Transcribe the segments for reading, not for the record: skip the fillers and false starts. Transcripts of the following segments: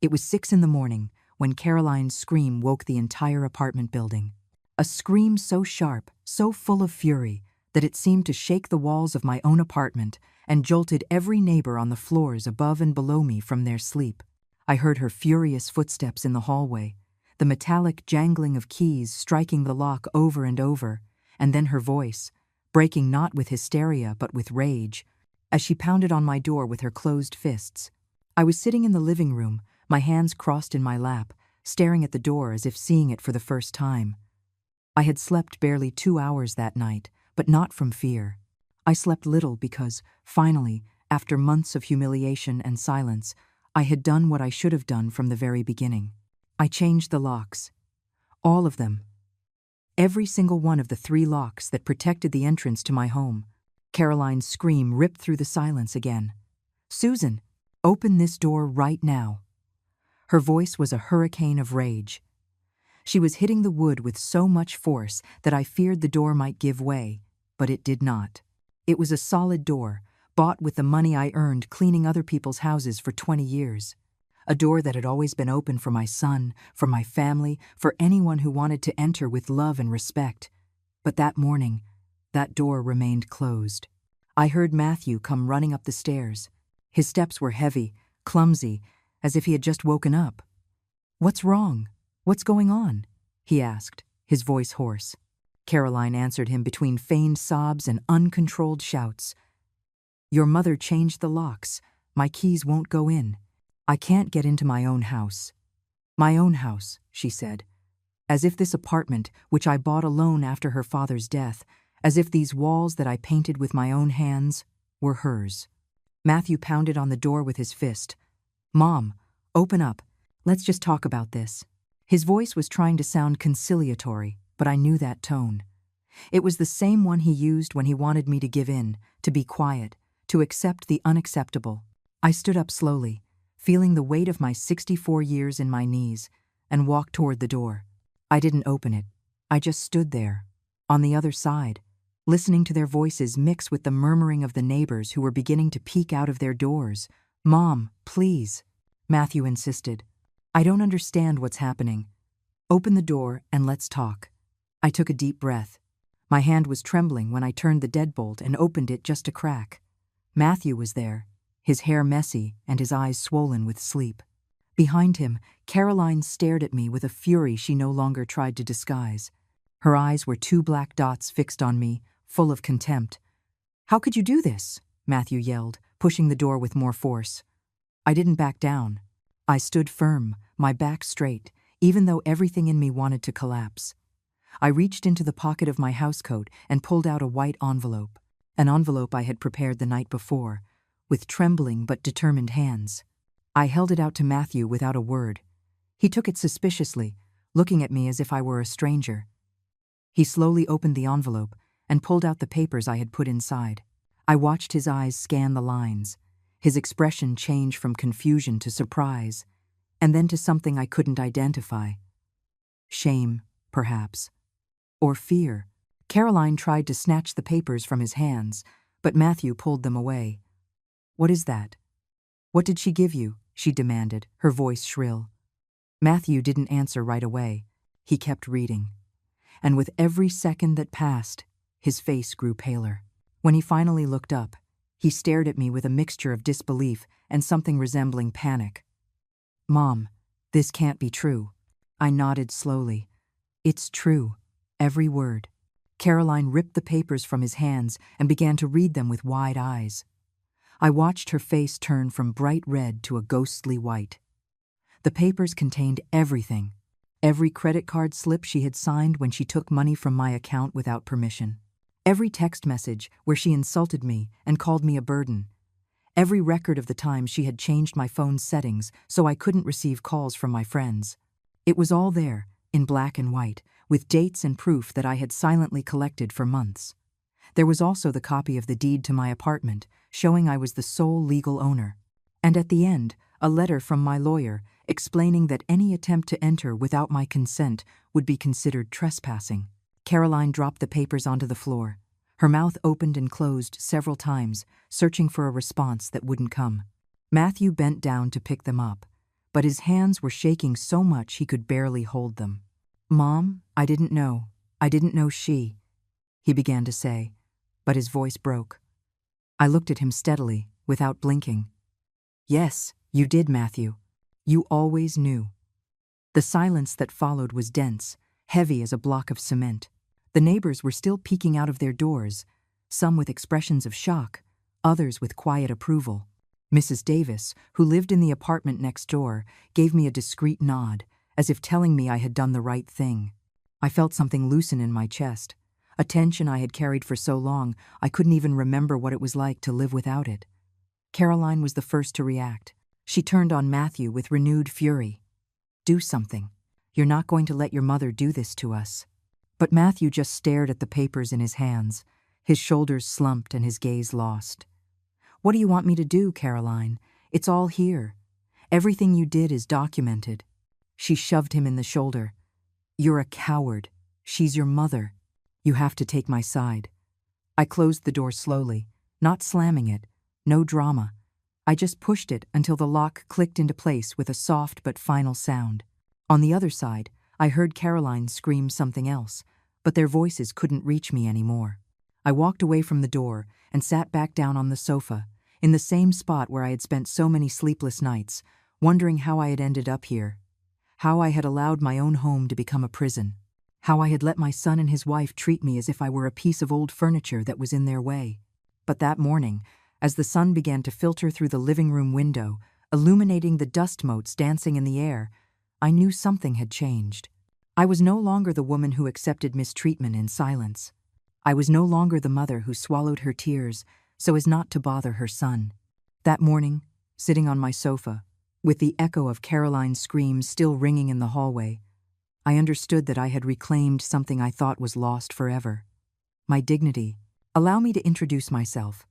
It was 6 in the morning when Caroline's scream woke the entire apartment building. A scream so sharp, so full of fury, that it seemed to shake the walls of my own apartment and jolted every neighbor on the floors above and below me from their sleep. I heard her furious footsteps in the hallway, the metallic jangling of keys striking the lock over and over, and then her voice, breaking not with hysteria but with rage, as she pounded on my door with her closed fists. I was sitting in the living room, my hands crossed in my lap, staring at the door as if seeing it for the first time. I had slept barely 2 hours that night, but not from fear. I slept little because, finally, after months of humiliation and silence, I had done what I should have done from the very beginning. I changed the locks. All of them. Every single one of the 3 locks that protected the entrance to my home. Caroline's scream ripped through the silence again. "Susan, open this door right now." Her voice was a hurricane of rage. She was hitting the wood with so much force that I feared the door might give way, but it did not. It was a solid door, bought with the money I earned cleaning other people's houses for 20 years. A door that had always been open for my son, for my family, for anyone who wanted to enter with love and respect. But that morning, that door remained closed. I heard Matthew come running up the stairs. His steps were heavy, clumsy, as if he had just woken up. "What's wrong? What's going on?" he asked, his voice hoarse. Caroline answered him between feigned sobs and uncontrolled shouts. "Your mother changed the locks. My keys won't go in. I can't get into my own house." "My own house," she said, as if this apartment, which I bought alone after her father's death, as if these walls that I painted with my own hands, were hers. Matthew pounded on the door with his fist. "Mom, open up. Let's just talk about this." His voice was trying to sound conciliatory, but I knew that tone. It was the same one he used when he wanted me to give in, to be quiet, to accept the unacceptable. I stood up slowly, feeling the weight of my 64 years in my knees, and walked toward the door. I didn't open it. I just stood there, on the other side, listening to their voices mix with the murmuring of the neighbors who were beginning to peek out of their doors. "Mom, please," Matthew insisted. "I don't understand what's happening. Open the door and let's talk." I took a deep breath. My hand was trembling when I turned the deadbolt and opened it just a crack. Matthew was there, his hair messy and his eyes swollen with sleep. Behind him, Caroline stared at me with a fury she no longer tried to disguise. Her eyes were 2 black dots fixed on me, full of contempt. "How could you do this?" Matthew yelled, pushing the door with more force. I didn't back down. I stood firm, my back straight, even though everything in me wanted to collapse. I reached into the pocket of my housecoat and pulled out a white envelope, an envelope I had prepared the night before, with trembling but determined hands. I held it out to Matthew without a word. He took it suspiciously, looking at me as if I were a stranger. He slowly opened the envelope and pulled out the papers I had put inside. I watched his eyes scan the lines, his expression change from confusion to surprise, and then to something I couldn't identify. Shame, perhaps. Or fear. Caroline tried to snatch the papers from his hands, but Matthew pulled them away. "What is that? What did she give you?" she demanded, her voice shrill. Matthew didn't answer right away. He kept reading. And with every second that passed, his face grew paler. When he finally looked up, he stared at me with a mixture of disbelief and something resembling panic. "Mom, this can't be true." I nodded slowly. "It's true, every word." Caroline ripped the papers from his hands and began to read them with wide eyes. I watched her face turn from bright red to a ghostly white. The papers contained everything. Every credit card slip she had signed when she took money from my account without permission. Every text message where she insulted me and called me a burden. Every record of the times she had changed my phone's settings so I couldn't receive calls from my friends. It was all there, in black and white, with dates and proof that I had silently collected for months. There was also the copy of the deed to my apartment, showing I was the sole legal owner. And at the end, a letter from my lawyer explaining that any attempt to enter without my consent would be considered trespassing. Caroline dropped the papers onto the floor. Her mouth opened and closed several times, searching for a response that wouldn't come. Matthew bent down to pick them up, but his hands were shaking so much he could barely hold them. "Mom, I didn't know. I didn't know she," he began to say, but his voice broke. I looked at him steadily, without blinking. "Yes, you did, Matthew. You always knew." The silence that followed was dense, heavy as a block of cement. The neighbors were still peeking out of their doors, some with expressions of shock, others with quiet approval. Mrs. Davis, who lived in the apartment next door, gave me a discreet nod, as if telling me I had done the right thing. I felt something loosen in my chest, a tension I had carried for so long I couldn't even remember what it was like to live without it. Caroline was the first to react. She turned on Matthew with renewed fury. "Do something. You're not going to let your mother do this to us." But Matthew just stared at the papers in his hands, his shoulders slumped and his gaze lost. "What do you want me to do, Caroline? It's all here. Everything you did is documented." She shoved him in the shoulder. "You're a coward. She's your mother. You have to take my side." I closed the door slowly, not slamming it, no drama. I just pushed it until the lock clicked into place with a soft but final sound. On the other side, I heard Caroline scream something else, but their voices couldn't reach me anymore. I walked away from the door and sat back down on the sofa, in the same spot where I had spent so many sleepless nights, wondering how I had ended up here, how I had allowed my own home to become a prison, how I had let my son and his wife treat me as if I were a piece of old furniture that was in their way. But that morning, as the sun began to filter through the living room window, illuminating the dust motes dancing in the air, I knew something had changed. I was no longer the woman who accepted mistreatment in silence. I was no longer the mother who swallowed her tears so as not to bother her son. That morning, sitting on my sofa, with the echo of Caroline's screams still ringing in the hallway, I understood that I had reclaimed something I thought was lost forever. My dignity. Allow me to introduce myself.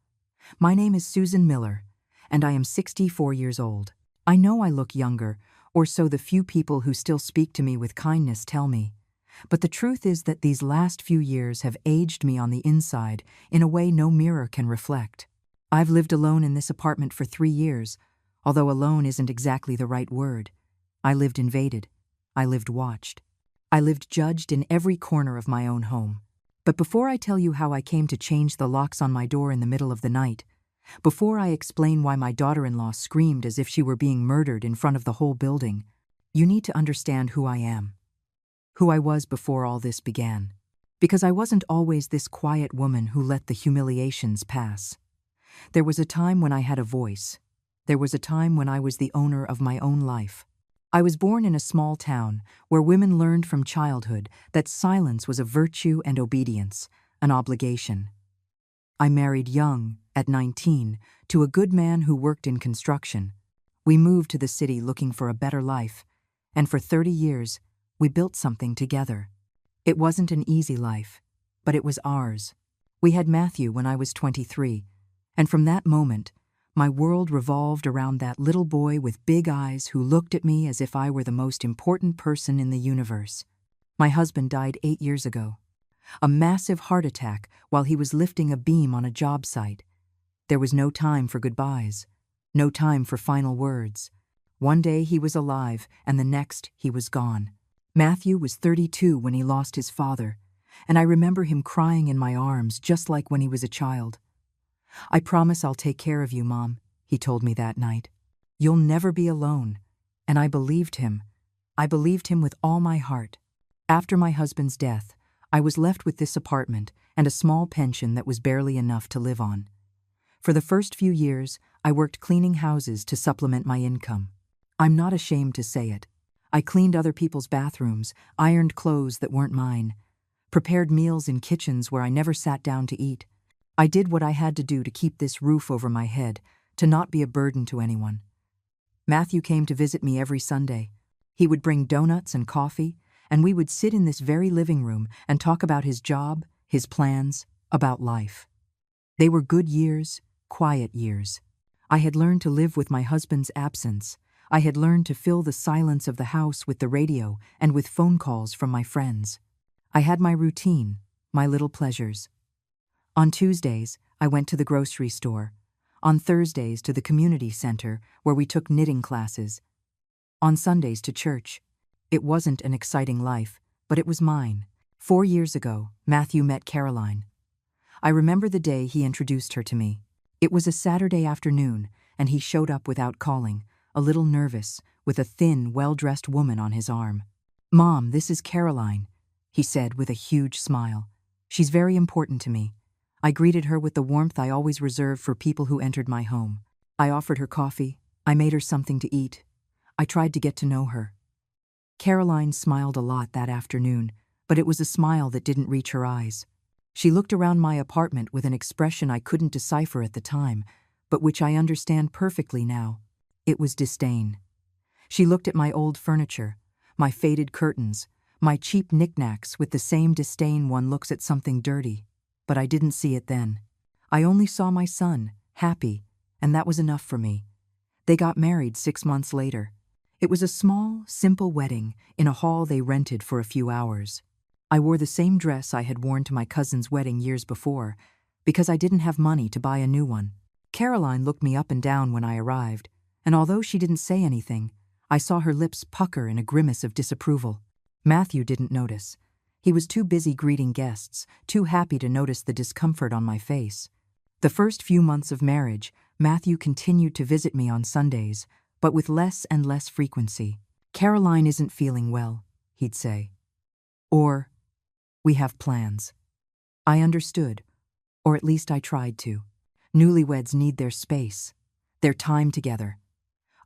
My name is Susan Miller, and I am 64 years old. I know I look younger, or so the few people who still speak to me with kindness tell me. But the truth is that these last few years have aged me on the inside in a way no mirror can reflect. I've lived alone in this apartment for 3 years, although alone isn't exactly the right word. I lived invaded. I lived watched. I lived judged in every corner of my own home. But before I tell you how I came to change the locks on my door in the middle of the night, before I explain why my daughter-in-law screamed as if she were being murdered in front of the whole building, you need to understand who I am. Who I was before all this began. Because I wasn't always this quiet woman who let the humiliations pass. There was a time when I had a voice. There was a time when I was the owner of my own life. I was born in a small town where women learned from childhood that silence was a virtue and obedience, an obligation. I married young, at 19, to a good man who worked in construction. We moved to the city looking for a better life, and for 30 years, we built something together. It wasn't an easy life, but it was ours. We had Matthew when I was 23, and from that moment, my world revolved around that little boy with big eyes who looked at me as if I were the most important person in the universe. My husband died 8 years ago. A massive heart attack while he was lifting a beam on a job site. There was no time for goodbyes, no time for final words. One day he was alive, and the next he was gone. Matthew was 32 when he lost his father, and I remember him crying in my arms just like when he was a child. "I promise I'll take care of you, Mom," he told me that night. "You'll never be alone." And I believed him. I believed him with all my heart. After my husband's death, I was left with this apartment and a small pension that was barely enough to live on. For the first few years, I worked cleaning houses to supplement my income. I'm not ashamed to say it. I cleaned other people's bathrooms, ironed clothes that weren't mine, prepared meals in kitchens where I never sat down to eat. I did what I had to do to keep this roof over my head, to not be a burden to anyone. Matthew came to visit me every Sunday. He would bring donuts and coffee, and we would sit in this very living room and talk about his job, his plans, about life. They were good years, quiet years. I had learned to live with my husband's absence. I had learned to fill the silence of the house with the radio and with phone calls from my friends. I had my routine, my little pleasures. On Tuesdays, I went to the grocery store. On Thursdays, to the community center, where we took knitting classes. On Sundays to church. It wasn't an exciting life, but it was mine. 4 years ago, Matthew met Caroline. I remember the day he introduced her to me. It was a Saturday afternoon, and he showed up without calling, a little nervous, with a thin, well-dressed woman on his arm. "Mom, this is Caroline," he said with a huge smile. "She's very important to me." I greeted her with the warmth I always reserve for people who entered my home. I offered her coffee. I made her something to eat. I tried to get to know her. Caroline smiled a lot that afternoon, but it was a smile that didn't reach her eyes. She looked around my apartment with an expression I couldn't decipher at the time, but which I understand perfectly now. It was disdain. She looked at my old furniture, my faded curtains, my cheap knickknacks with the same disdain one looks at something dirty. But I didn't see it then. I only saw my son, happy, and that was enough for me. They got married 6 months later. It was a small, simple wedding in a hall they rented for a few hours. I wore the same dress I had worn to my cousin's wedding years before, because I didn't have money to buy a new one. Caroline looked me up and down when I arrived, and although she didn't say anything, I saw her lips pucker in a grimace of disapproval. Matthew didn't notice. He was too busy greeting guests, too happy to notice the discomfort on my face. The first few months of marriage, Matthew continued to visit me on Sundays, but with less and less frequency. "Caroline isn't feeling well," he'd say. Or, "We have plans." I understood, or at least I tried to. Newlyweds need their space, their time together.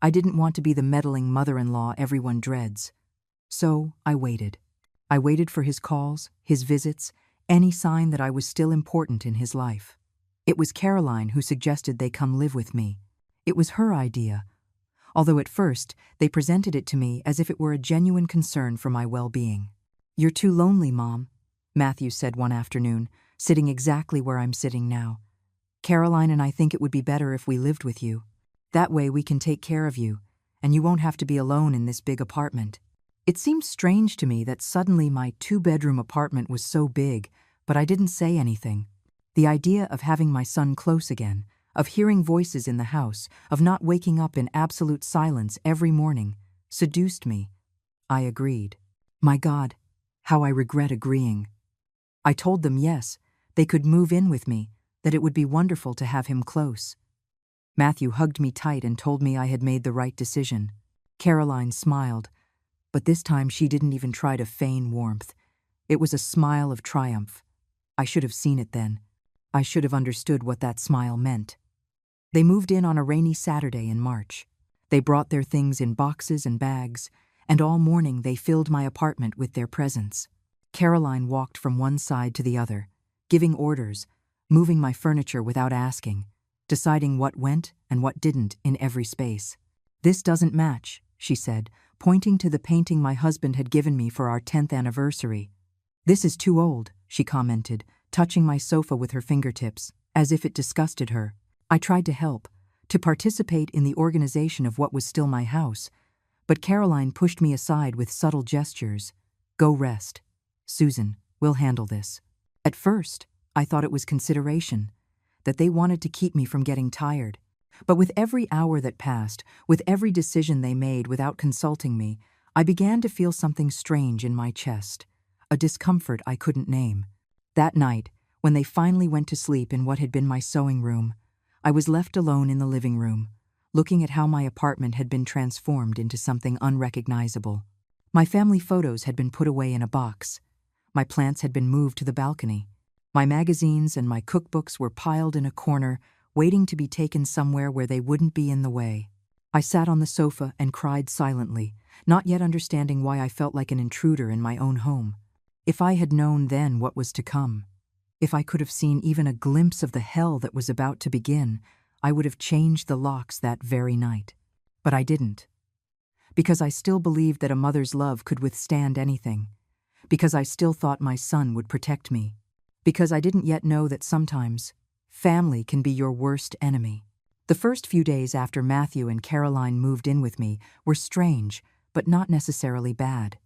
I didn't want to be the meddling mother-in-law everyone dreads. So I waited. I waited for his calls, his visits, any sign that I was still important in his life. It was Caroline who suggested they come live with me. It was her idea, although at first they presented it to me as if it were a genuine concern for my well-being. "You're too lonely, Mom," Matthew said one afternoon, sitting exactly where I'm sitting now. "Caroline and I think it would be better if we lived with you. That way we can take care of you, and you won't have to be alone in this big apartment." It seemed strange to me that suddenly my 2-bedroom apartment was so big, but I didn't say anything. The idea of having my son close again, of hearing voices in the house, of not waking up in absolute silence every morning, seduced me. I agreed. My God, how I regret agreeing. I told them yes, they could move in with me, that it would be wonderful to have him close. Matthew hugged me tight and told me I had made the right decision. Caroline smiled, but this time she didn't even try to feign warmth. It was a smile of triumph. I should have seen it then. I should have understood what that smile meant. They moved in on a rainy Saturday in March. They brought their things in boxes and bags, and all morning they filled my apartment with their presence. Caroline walked from one side to the other, giving orders, moving my furniture without asking, deciding what went and what didn't in every space. "This doesn't match," she said, pointing to the painting my husband had given me for our 10th anniversary. "This is too old," she commented, touching my sofa with her fingertips, as if it disgusted her. I tried to help, to participate in the organization of what was still my house, but Caroline pushed me aside with subtle gestures. "Go rest. Susan, we'll handle this." At first, I thought it was consideration, that they wanted to keep me from getting tired. But with every hour that passed, with every decision they made without consulting me, I began to feel something strange in my chest, a discomfort I couldn't name. That night, when they finally went to sleep in what had been my sewing room, I was left alone in the living room, looking at how my apartment had been transformed into something unrecognizable. My family photos had been put away in a box. My plants had been moved to the balcony. My magazines and my cookbooks were piled in a corner, waiting to be taken somewhere where they wouldn't be in the way. I sat on the sofa and cried silently, not yet understanding why I felt like an intruder in my own home. If I had known then what was to come, if I could have seen even a glimpse of the hell that was about to begin, I would have changed the locks that very night. But I didn't. Because I still believed that a mother's love could withstand anything. Because I still thought my son would protect me. Because I didn't yet know that sometimes family can be your worst enemy. The first few days after Matthew and Caroline moved in with me were strange, but not necessarily bad.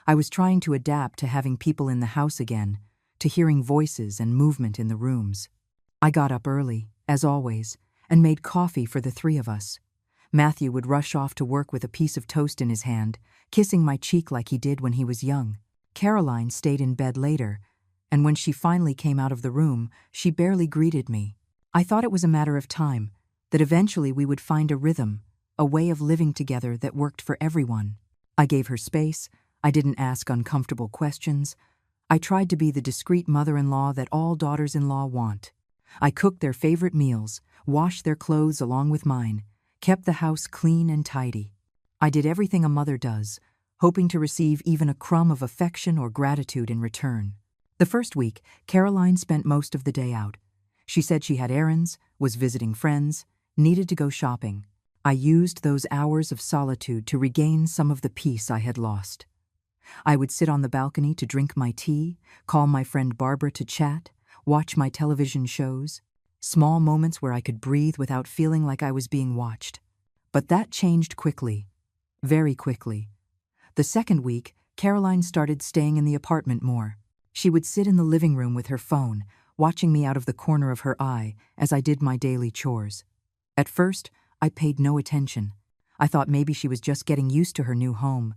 I was trying to adapt to having people in the house again, to hearing voices and movement in the rooms. I got up early, as always, and made coffee for the 3 of us. Matthew would rush off to work with a piece of toast in his hand, kissing my cheek like he did when he was young. Caroline stayed in bed later, and when she finally came out of the room, she barely greeted me. I thought it was a matter of time, that eventually we would find a rhythm, a way of living together that worked for everyone. I gave her space. I didn't ask uncomfortable questions. I tried to be the discreet mother-in-law that all daughters-in-law want. I cooked their favorite meals, washed their clothes along with mine, kept the house clean and tidy. I did everything a mother does, hoping to receive even a crumb of affection or gratitude in return. The first week, Caroline spent most of the day out. She said she had errands, was visiting friends, needed to go shopping. I used those hours of solitude to regain some of the peace I had lost. I would sit on the balcony to drink my tea, call my friend Barbara to chat, watch my television shows, small moments where I could breathe without feeling like I was being watched. But that changed quickly, very quickly. The second week, Caroline started staying in the apartment more. She would sit in the living room with her phone, watching me out of the corner of her eye as I did my daily chores. At first, I paid no attention. I thought maybe she was just getting used to her new home,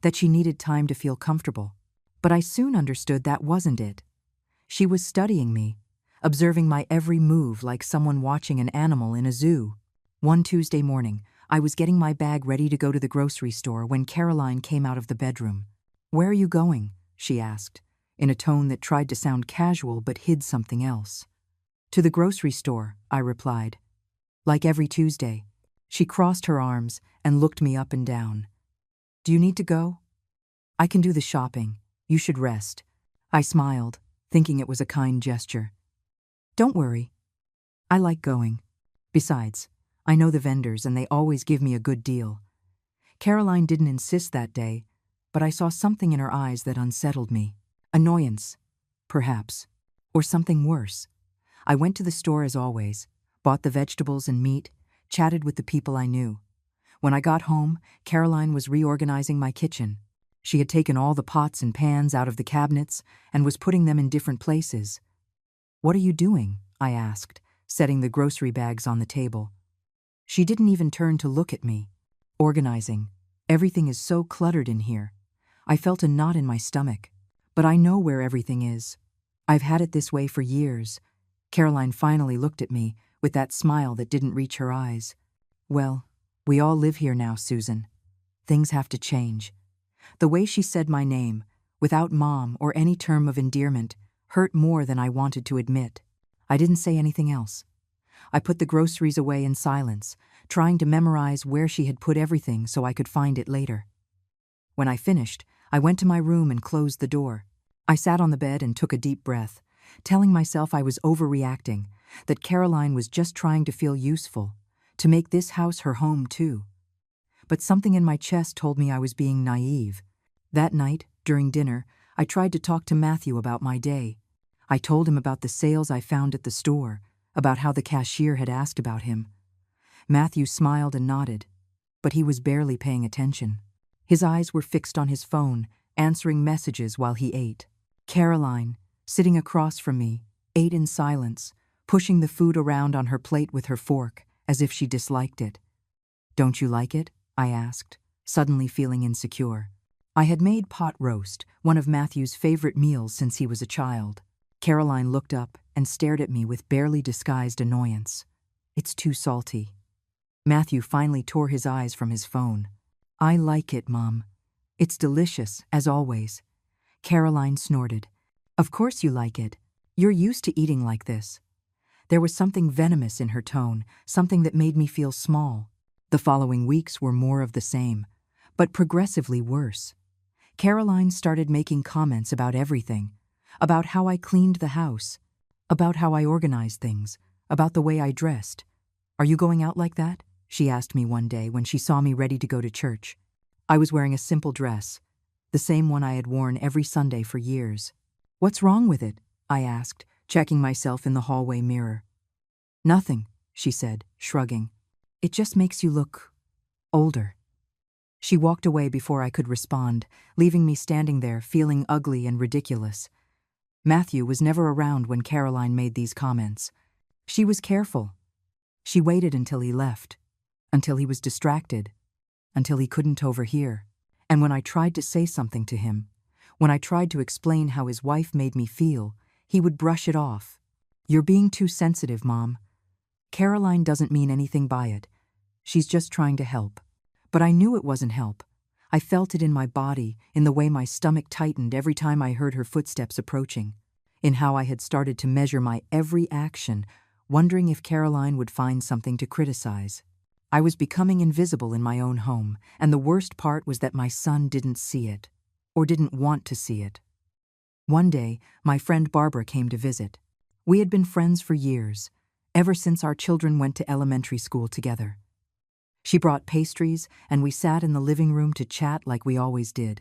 that she needed time to feel comfortable. But I soon understood that wasn't it. She was studying me, observing my every move like someone watching an animal in a zoo. One Tuesday morning, I was getting my bag ready to go to the grocery store when Caroline came out of the bedroom. "Where are you going?" she asked, in a tone that tried to sound casual but hid something else. "To the grocery store," I replied. Like every Tuesday, she crossed her arms and looked me up and down. "Do you need to go?" "I can do the shopping. You should rest." I smiled, thinking it was a kind gesture. "Don't worry. I like going. Besides, I know the vendors and they always give me a good deal." Caroline didn't insist that day, but I saw something in her eyes that unsettled me. Annoyance, perhaps, or something worse. I went to the store as always, bought the vegetables and meat, chatted with the people I knew. When I got home, Caroline was reorganizing my kitchen. She had taken all the pots and pans out of the cabinets and was putting them in different places. "What are you doing?" I asked, setting the grocery bags on the table. She didn't even turn to look at me. "Organizing. Everything is so cluttered in here." I felt a knot in my stomach. "But I know where everything is. I've had it this way for years." Caroline finally looked at me with that smile that didn't reach her eyes. "Well, we all live here now, Susan. Things have to change." The way she said my name, without Mom or any term of endearment, hurt more than I wanted to admit. I didn't say anything else. I put the groceries away in silence, trying to memorize where she had put everything so I could find it later. When I finished, I went to my room and closed the door. I sat on the bed and took a deep breath, telling myself I was overreacting, that Caroline was just trying to feel useful, to make this house her home too. But something in my chest told me I was being naive. That night, during dinner, I tried to talk to Matthew about my day. I told him about the sales I found at the store, about how the cashier had asked about him. Matthew smiled and nodded, but he was barely paying attention. His eyes were fixed on his phone, answering messages while he ate. Caroline, sitting across from me, ate in silence, pushing the food around on her plate with her fork, as if she disliked it. "Don't you like it?" I asked, suddenly feeling insecure. I had made pot roast, one of Matthew's favorite meals since he was a child. Caroline looked up and stared at me with barely disguised annoyance. "It's too salty." Matthew finally tore his eyes from his phone. "I like it, Mom. It's delicious, as always." Caroline snorted. "Of course you like it. You're used to eating like this." There was something venomous in her tone, something that made me feel small. The following weeks were more of the same, but progressively worse. Caroline started making comments about everything, about how I cleaned the house, about how I organized things, about the way I dressed. "Are you going out like that?" she asked me one day when she saw me ready to go to church. I was wearing a simple dress, the same one I had worn every Sunday for years. "What's wrong with it?" I asked, checking myself in the hallway mirror. "Nothing," she said, shrugging. "It just makes you look older." She walked away before I could respond, leaving me standing there feeling ugly and ridiculous. Matthew was never around when Caroline made these comments. She was careful. She waited until he left. until he was distracted, until he couldn't overhear. And when I tried to say something to him, when I tried to explain how his wife made me feel, he would brush it off. "You're being too sensitive, Mom. Caroline doesn't mean anything by it. She's just trying to help." But I knew it wasn't help. I felt it in my body, in the way my stomach tightened every time I heard her footsteps approaching, in how I had started to measure my every action, wondering if Caroline would find something to criticize. I was becoming invisible in my own home, and the worst part was that my son didn't see it, or didn't want to see it. One day, my friend Barbara came to visit. We had been friends for years, ever since our children went to elementary school together. She brought pastries, and we sat in the living room to chat like we always did.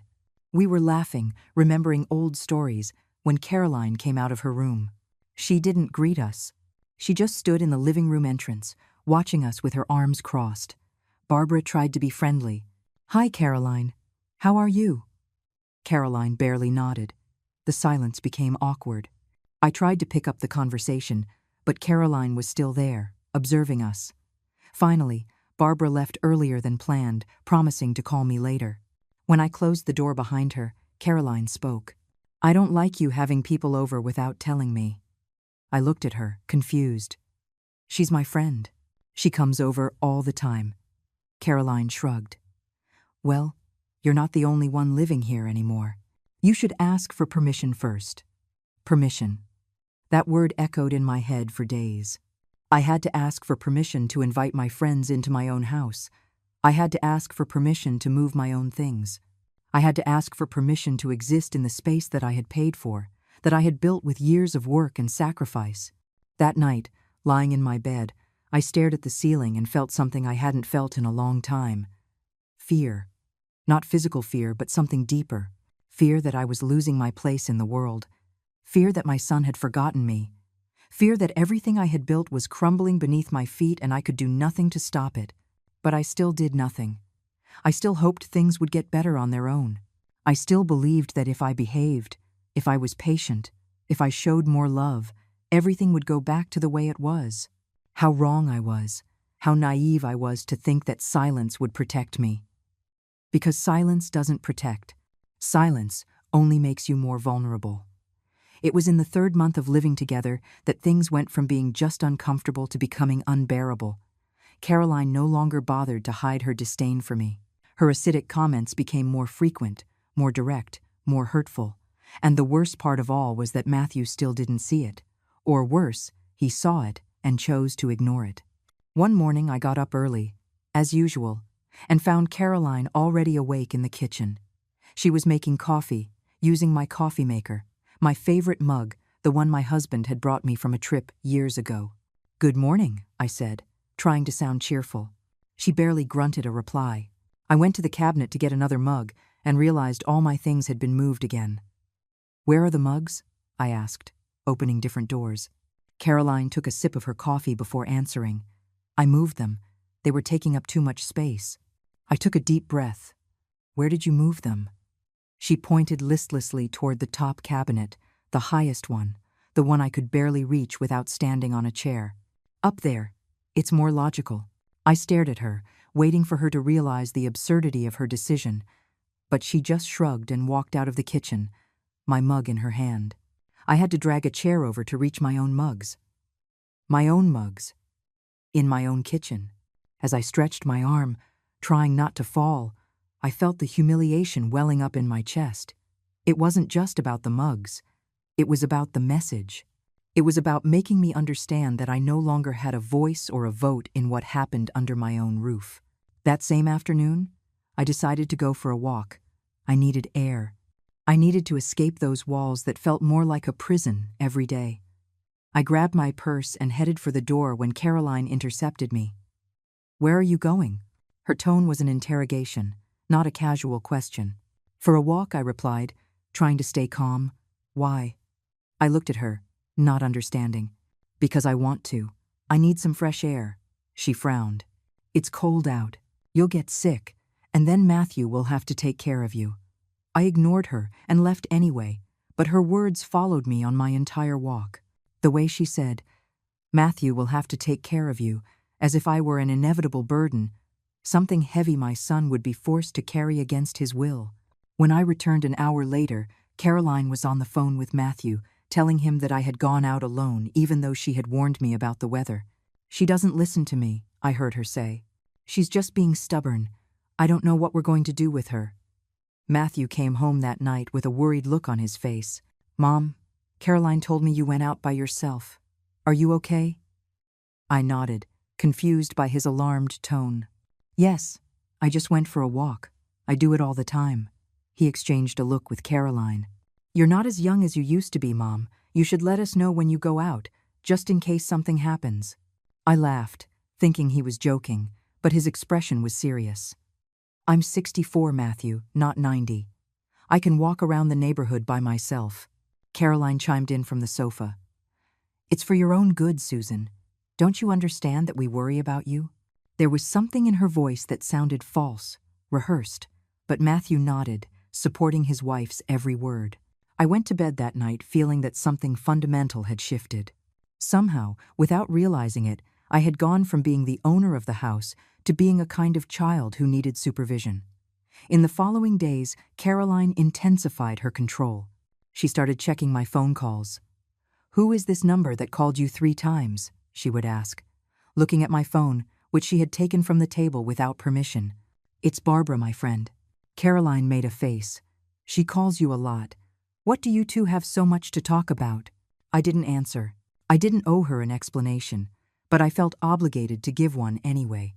We were laughing, remembering old stories, when Caroline came out of her room. She didn't greet us. She just stood in the living room entrance, watching us with her arms crossed. Barbara tried to be friendly. "Hi, Caroline. How are you?" Caroline barely nodded. The silence became awkward. I tried to pick up the conversation, but Caroline was still there, observing us. Finally, Barbara left earlier than planned, promising to call me later. When I closed the door behind her, Caroline spoke. "I don't like you having people over without telling me." I looked at her, confused. "She's my friend. She comes over all the time." Caroline shrugged. "Well, you're not the only one living here anymore. You should ask for permission first." Permission. That word echoed in my head for days. I had to ask for permission to invite my friends into my own house. I had to ask for permission to move my own things. I had to ask for permission to exist in the space that I had paid for, that I had built with years of work and sacrifice. That night, lying in my bed, I stared at the ceiling and felt something I hadn't felt in a long time. Fear. Not physical fear, but something deeper. Fear that I was losing my place in the world. Fear that my son had forgotten me. Fear that everything I had built was crumbling beneath my feet and I could do nothing to stop it. But I still did nothing. I still hoped things would get better on their own. I still believed that if I behaved, if I was patient, if I showed more love, everything would go back to the way it was. How wrong I was. How naive I was to think that silence would protect me. Because silence doesn't protect. Silence only makes you more vulnerable. It was in the 3rd month of living together that things went from being just uncomfortable to becoming unbearable. Caroline no longer bothered to hide her disdain for me. Her acidic comments became more frequent, more direct, more hurtful. And the worst part of all was that Matthew still didn't see it. Or worse, he saw it and chose to ignore it. One morning I got up early, as usual, and found Caroline already awake in the kitchen. She was making coffee, using my coffee maker, my favorite mug, the one my husband had brought me from a trip years ago. "Good morning," I said, trying to sound cheerful. She barely grunted a reply. I went to the cabinet to get another mug and realized all my things had been moved again. "Where are the mugs?" I asked, opening different doors. Caroline took a sip of her coffee before answering. "I moved them. They were taking up too much space." I took a deep breath. "Where did you move them?" She pointed listlessly toward the top cabinet, the highest one, the one I could barely reach without standing on a chair. "Up there. It's more logical." I stared at her, waiting for her to realize the absurdity of her decision, but she just shrugged and walked out of the kitchen, my mug in her hand. I had to drag a chair over to reach my own mugs. My own mugs. In my own kitchen. As I stretched my arm, trying not to fall, I felt the humiliation welling up in my chest. It wasn't just about the mugs. It was about the message. It was about making me understand that I no longer had a voice or a vote in what happened under my own roof. That same afternoon, I decided to go for a walk. I needed air. I needed to escape those walls that felt more like a prison every day. I grabbed my purse and headed for the door when Caroline intercepted me. "Where are you going?" Her tone was an interrogation, not a casual question. "For a walk," I replied, trying to stay calm. "Why?" I looked at her, not understanding. "Because I want to. I need some fresh air." She frowned. "It's cold out. You'll get sick, and then Matthew will have to take care of you." I ignored her and left anyway, but her words followed me on my entire walk. The way she said, "Matthew will have to take care of you," as if I were an inevitable burden, something heavy my son would be forced to carry against his will. When I returned an hour later, Caroline was on the phone with Matthew, telling him that I had gone out alone even though she had warned me about the weather. "She doesn't listen to me," I heard her say. "She's just being stubborn. I don't know what we're going to do with her." Matthew came home that night with a worried look on his face. "Mom, Caroline told me you went out by yourself. Are you okay?" I nodded, confused by his alarmed tone. "Yes, I just went for a walk. I do it all the time." He exchanged a look with Caroline. "You're not as young as you used to be, Mom. You should let us know when you go out, just in case something happens." I laughed, thinking he was joking, but his expression was serious. "I'm 64, Matthew, not 90. I can walk around the neighborhood by myself." Caroline chimed in from the sofa. "It's for your own good, Susan. Don't you understand that we worry about you?" There was something in her voice that sounded false, rehearsed, but Matthew nodded, supporting his wife's every word. I went to bed that night feeling that something fundamental had shifted. Somehow, without realizing it, I had gone from being the owner of the house to being a kind of child who needed supervision. In the following days, Caroline intensified her control. She started checking my phone calls. "Who is this number that called you 3 times?" she would ask, looking at my phone, which she had taken from the table without permission. "It's Barbara, my friend." Caroline made a face. "She calls you a lot. What do you two have so much to talk about?" I didn't answer. I didn't owe her an explanation, but I felt obligated to give one anyway.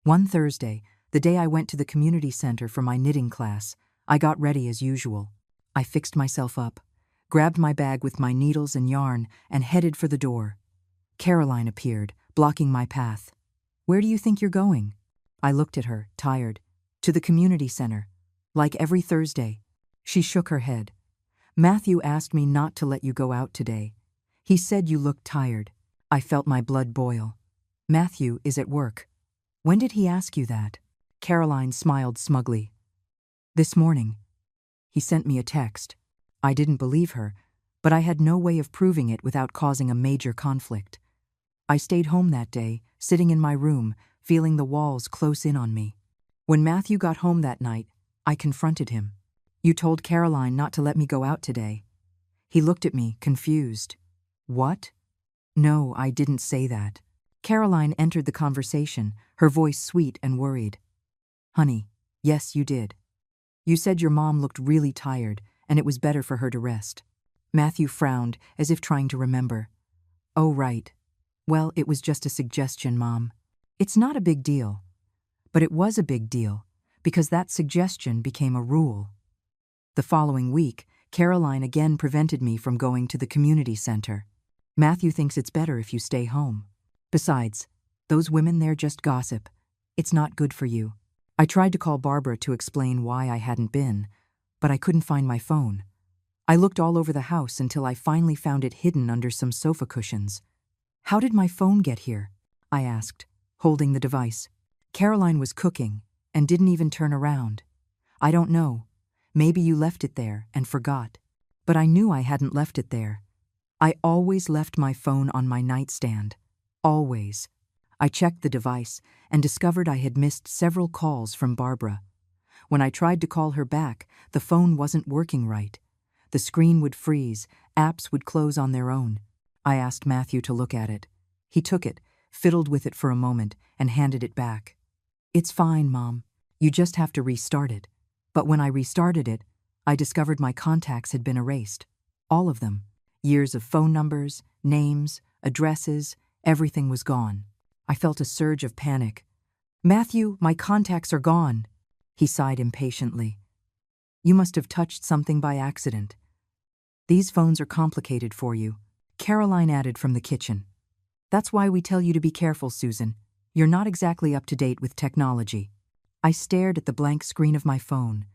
One Thursday, the day I went to the community center for my knitting class, I got ready as usual. I fixed myself up, grabbed my bag with my needles and yarn, and headed for the door. Caroline appeared, blocking my path. "Where do you think you're going?" I looked at her, tired. "To the community center. Like every Thursday." She shook her head. "Matthew asked me not to let you go out today. He said you looked tired." I felt my blood boil. "Matthew is at work." "When did he ask you that?" Caroline smiled smugly. "This morning. He sent me a text." I didn't believe her, but I had no way of proving it without causing a major conflict. I stayed home that day, sitting in my room, feeling the walls close in on me. When Matthew got home that night, I confronted him. "You told Caroline not to let me go out today." He looked at me, confused. "What?" "No, I didn't say that." Caroline entered the conversation, her voice sweet and worried. "Honey, yes, you did. You said your mom looked really tired, and it was better for her to rest." Matthew frowned, as if trying to remember. "Oh, right. Well, it was just a suggestion, Mom. It's not a big deal." But it was a big deal, because that suggestion became a rule. The following week, Caroline again prevented me from going to the community center. "Matthew thinks it's better if you stay home. Besides, those women there just gossip. It's not good for you." I tried to call Barbara to explain why I hadn't been, but I couldn't find my phone. I looked all over the house until I finally found it hidden under some sofa cushions. "How did my phone get here?" I asked, holding the device. Caroline was cooking and didn't even turn around. "I don't know. Maybe you left it there and forgot." But I knew I hadn't left it there. I always left my phone on my nightstand. Always. I checked the device and discovered I had missed several calls from Barbara. When I tried to call her back, the phone wasn't working right. The screen would freeze, apps would close on their own. I asked Matthew to look at it. He took it, fiddled with it for a moment, and handed it back. "It's fine, Mom. You just have to restart it." But when I restarted it, I discovered my contacts had been erased. All of them. Years of phone numbers, names, addresses, everything was gone. I felt a surge of panic. "Matthew, my contacts are gone." He sighed impatiently. "You must have touched something by accident. These phones are complicated for you," Caroline added from the kitchen. "That's why we tell you to be careful, Susan. You're not exactly up to date with technology." I stared at the blank screen of my phone,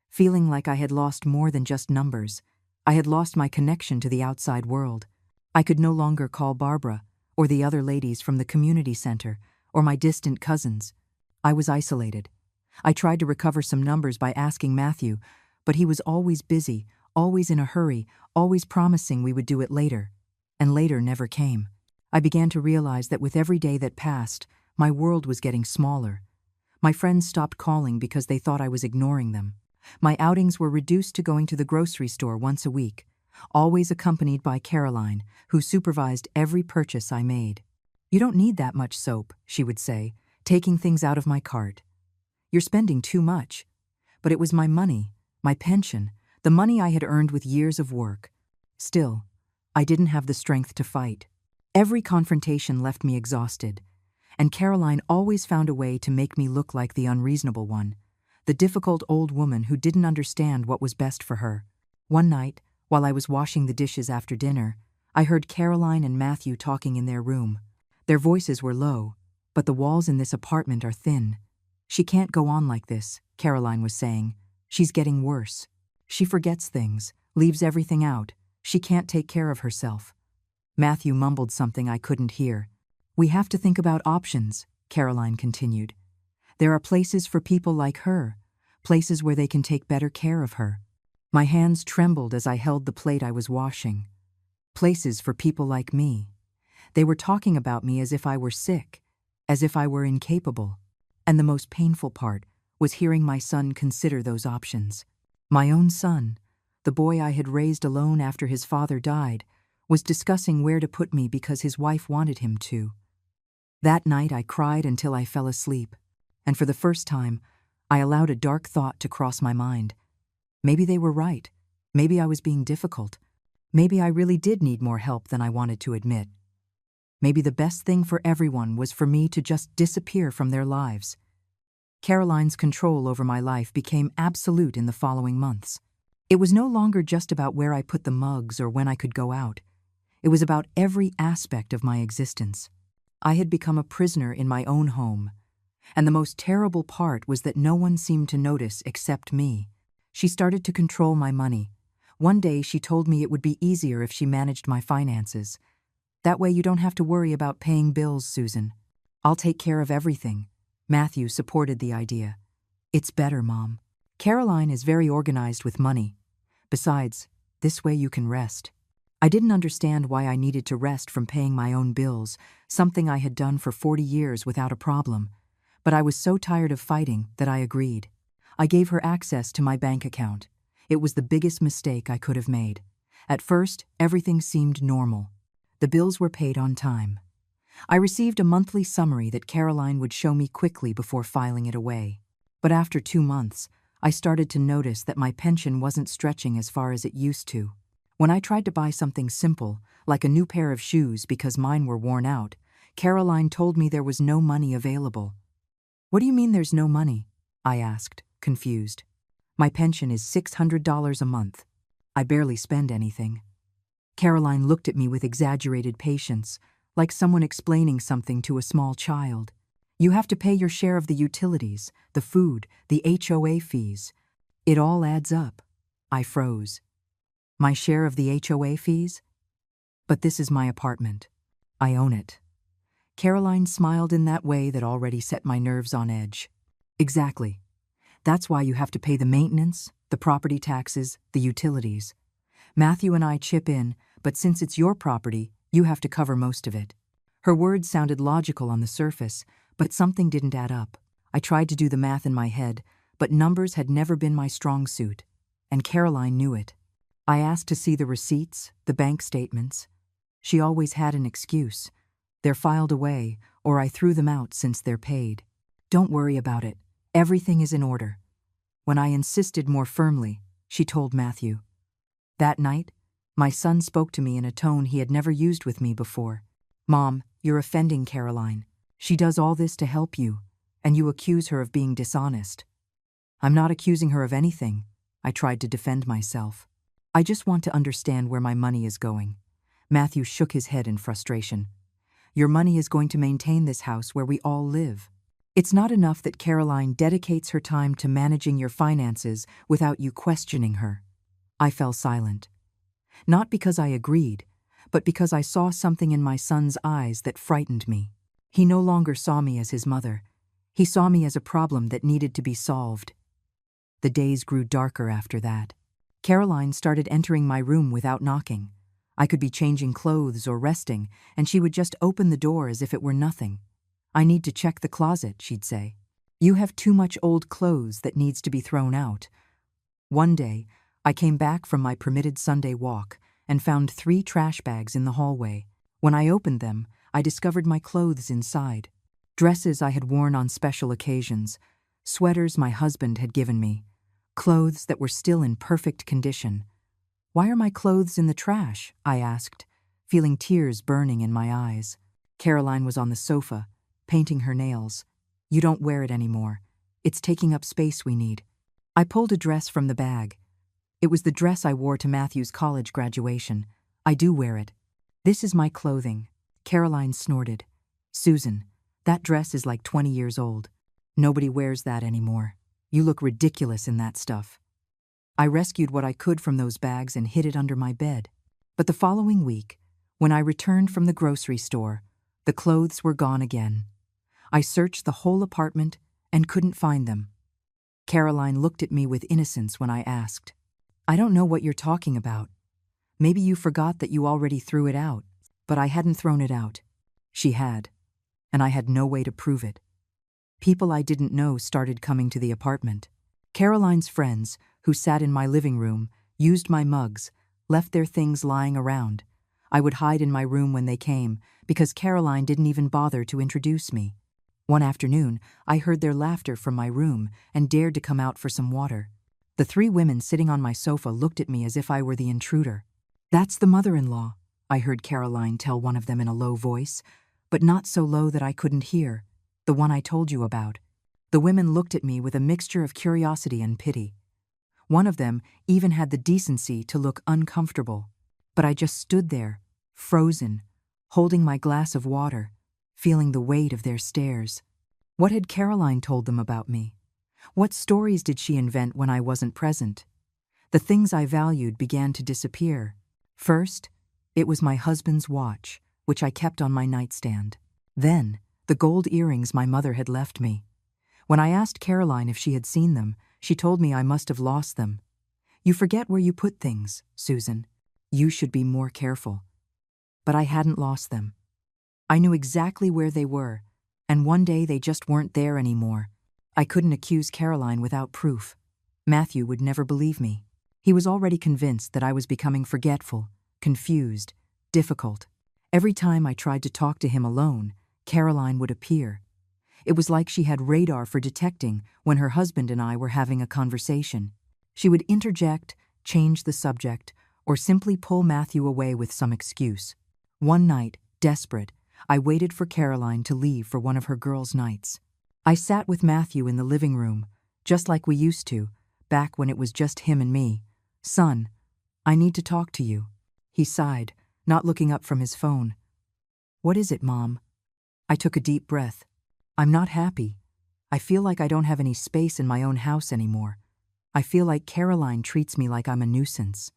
feeling like I had lost more than just numbers. I had lost my connection to the outside world. I could no longer call Barbara, or the other ladies from the community center, or my distant cousins. I was isolated. I tried to recover some numbers by asking Matthew, but he was always busy, always in a hurry, always promising we would do it later. And later never came. I began to realize that with every day that passed, My world was getting smaller. My friends stopped calling because they thought I was ignoring them. My outings were reduced to going to the grocery store once a week, always accompanied by Caroline, who supervised every purchase I made. "You don't need that much soap," she would say, taking things out of my cart. "You're spending too much." But it was my money, my pension, the money I had earned with years of work. Still, I didn't have the strength to fight. Every confrontation left me exhausted, and Caroline always found a way to make me look like the unreasonable one, the difficult old woman who didn't understand what was best for her. One night, while I was washing the dishes after dinner, I heard Caroline and Matthew talking in their room. Their voices were low, but the walls in this apartment are thin. "She can't go on like this," Caroline was saying. "She's getting worse. She forgets things, leaves everything out. She can't take care of herself." Matthew mumbled something I couldn't hear. "We have to think about options," Caroline continued. "There are places for people like her, places where they can take better care of her." My hands trembled as I held the plate I was washing. Places for people like me. They were talking about me as if I were sick, as if I were incapable. And the most painful part was hearing my son consider those options. My own son, the boy I had raised alone after his father died, was discussing where to put me because his wife wanted him to. That night I cried until I fell asleep, and for the first time, I allowed a dark thought to cross my mind. Maybe they were right. Maybe I was being difficult. Maybe I really did need more help than I wanted to admit. Maybe the best thing for everyone was for me to just disappear from their lives. Caroline's control over my life became absolute in the following months. It was no longer just about where I put the mugs or when I could go out. It was about every aspect of my existence. I had become a prisoner in my own home. And the most terrible part was that no one seemed to notice except me. She started to control my money. One day she told me it would be easier if she managed my finances. "That way you don't have to worry about paying bills, Susan. I'll take care of everything." Matthew supported the idea. "It's better, Mom. Caroline is very organized with money. Besides, this way you can rest." I didn't understand why I needed to rest from paying my own bills, something I had done for 40 years without a problem. But I was so tired of fighting that I agreed. I gave her access to my bank account. It was the biggest mistake I could have made. At first, everything seemed normal. The bills were paid on time. I received a monthly summary that Caroline would show me quickly before filing it away. But after 2 months, I started to notice that my pension wasn't stretching as far as it used to. When I tried to buy something simple, like a new pair of shoes because mine were worn out, Caroline told me there was no money available. "What do you mean there's no money?" I asked, confused. "My pension is $600 a month. I barely spend anything." Caroline looked at me with exaggerated patience, like someone explaining something to a small child. "You have to pay your share of the utilities, the food, the HOA fees. It all adds up." I froze. "My share of the HOA fees? But this is my apartment. I own it." Caroline smiled in that way that already set my nerves on edge. "Exactly. That's why you have to pay the maintenance, the property taxes, the utilities. Matthew and I chip in, but since it's your property, you have to cover most of it." Her words sounded logical on the surface, but something didn't add up. I tried to do the math in my head, but numbers had never been my strong suit, and Caroline knew it. I asked to see the receipts, the bank statements. She always had an excuse. "They're filed away, or I threw them out since they're paid. Don't worry about it. Everything is in order." When I insisted more firmly, she told Matthew. That night, my son spoke to me in a tone he had never used with me before. "Mom, you're offending Caroline. She does all this to help you, and you accuse her of being dishonest." "I'm not accusing her of anything," I tried to defend myself. "I just want to understand where my money is going." Matthew shook his head in frustration. "Your money is going to maintain this house where we all live. It's not enough that Caroline dedicates her time to managing your finances without you questioning her." I fell silent. Not because I agreed, but because I saw something in my son's eyes that frightened me. He no longer saw me as his mother. He saw me as a problem that needed to be solved. The days grew darker after that. Caroline started entering my room without knocking. I could be changing clothes or resting, and she would just open the door as if it were nothing. I need to check the closet, she'd say. You have too much old clothes that needs to be thrown out. One day, I came back from my permitted Sunday walk and found 3 trash bags in the hallway. When I opened them, I discovered my clothes inside. Dresses I had worn on special occasions, sweaters my husband had given me, clothes that were still in perfect condition. Why are my clothes in the trash? I asked, feeling tears burning in my eyes. Caroline was on the sofa, painting her nails. You don't wear it anymore. It's taking up space we need. I pulled a dress from the bag. It was the dress I wore to Matthew's college graduation. I do wear it. This is my clothing. Caroline snorted. Susan, that dress is like 20 years old. Nobody wears that anymore. You look ridiculous in that stuff. I rescued what I could from those bags and hid it under my bed. But the following week, when I returned from the grocery store, the clothes were gone again. I searched the whole apartment and couldn't find them. Caroline looked at me with innocence when I asked, I don't know what you're talking about. Maybe you forgot that you already threw it out. But I hadn't thrown it out. She had, and I had no way to prove it. People I didn't know started coming to the apartment. Caroline's friends, who sat in my living room, used my mugs, left their things lying around. I would hide in my room when they came, because Caroline didn't even bother to introduce me. One afternoon, I heard their laughter from my room and dared to come out for some water. The 3 women sitting on my sofa looked at me as if I were the intruder. That's the mother-in-law, I heard Caroline tell one of them in a low voice, but not so low that I couldn't hear, the one I told you about. The women looked at me with a mixture of curiosity and pity. One of them even had the decency to look uncomfortable. But I just stood there, frozen, holding my glass of water, feeling the weight of their stares. What had Caroline told them about me? What stories did she invent when I wasn't present? The things I valued began to disappear. First, it was my husband's watch, which I kept on my nightstand. Then, the gold earrings my mother had left me. When I asked Caroline if she had seen them, she told me I must have lost them. You forget where you put things, Susan. You should be more careful. But I hadn't lost them. I knew exactly where they were, and one day they just weren't there anymore. I couldn't accuse Caroline without proof. Matthew would never believe me. He was already convinced that I was becoming forgetful, confused, difficult. Every time I tried to talk to him alone, Caroline would appear. It was like she had radar for detecting when her husband and I were having a conversation. She would interject, change the subject, or simply pull Matthew away with some excuse. One night, desperate, I waited for Caroline to leave for one of her girls' nights. I sat with Matthew in the living room, just like we used to, back when it was just him and me. Son, I need to talk to you. He sighed, not looking up from his phone. What is it, Mom? I took a deep breath. I'm not happy. I feel like I don't have any space in my own house anymore. I feel like Caroline treats me like I'm a nuisance.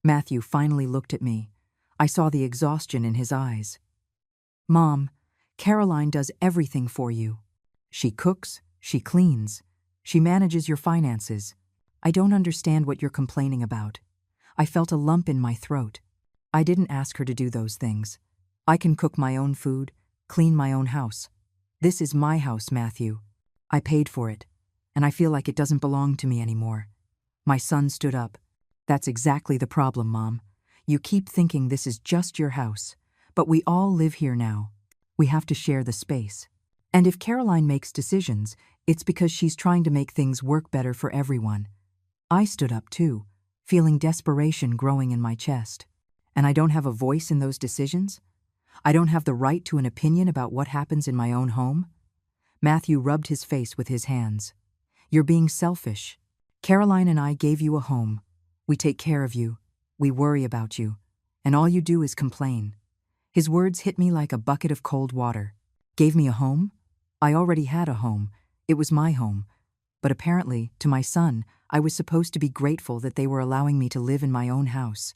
Matthew finally looked at me. I saw the exhaustion in his eyes. Mom, Caroline does everything for you. She cooks, she cleans, she manages your finances. I don't understand what you're complaining about. I felt a lump in my throat. I didn't ask her to do those things. I can cook my own food, clean my own house. This is my house, Matthew. I paid for it, and I feel like it doesn't belong to me anymore. My son stood up. That's exactly the problem, Mom. You keep thinking this is just your house, but we all live here now. We have to share the space. And if Caroline makes decisions, it's because she's trying to make things work better for everyone. I stood up too, feeling desperation growing in my chest. And I don't have a voice in those decisions? I don't have the right to an opinion about what happens in my own home? Matthew rubbed his face with his hands. You're being selfish. Caroline and I gave you a home. We take care of you. We worry about you. And all you do is complain. His words hit me like a bucket of cold water. Gave me a home? I already had a home. It was my home. But apparently, to my son, I was supposed to be grateful that they were allowing me to live in my own house.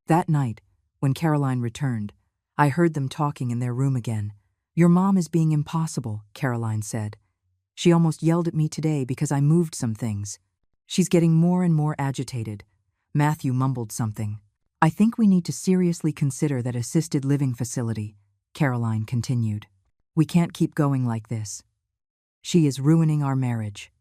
That night, when Caroline returned, I heard them talking in their room again. Your mom is being impossible, Caroline said. She almost yelled at me today because I moved some things. She's getting more and more agitated. Matthew mumbled something. I think we need to seriously consider that assisted living facility, Caroline continued. We can't keep going like this. She is ruining our marriage.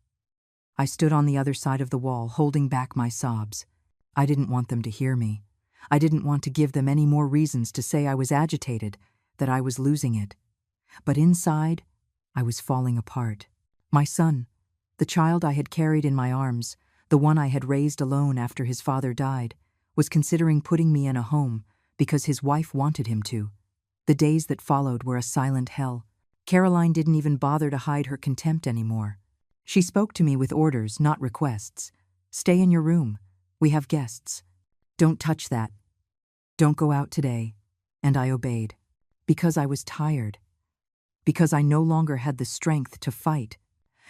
I stood on the other side of the wall, holding back my sobs. I didn't want them to hear me. I didn't want to give them any more reasons to say I was agitated, that I was losing it. But inside, I was falling apart. My son, the child I had carried in my arms, the one I had raised alone after his father died, was considering putting me in a home because his wife wanted him to. The days that followed were a silent hell. Caroline didn't even bother to hide her contempt anymore. She spoke to me with orders, not requests. Stay in your room. We have guests. Don't touch that. Don't go out today. And I obeyed. Because I was tired. Because I no longer had the strength to fight.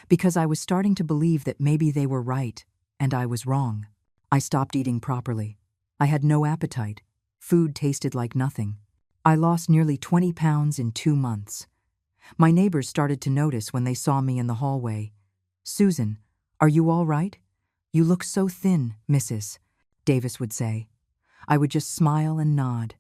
Because I was starting to believe that maybe they were right, and I was wrong. I stopped eating properly. I had no appetite. Food tasted like nothing. I lost nearly 20 pounds in 2 months. My neighbors started to notice when they saw me in the hallway. "Susan, are you all right? You look so thin, Mrs." Davis would say. I would just smile and nod.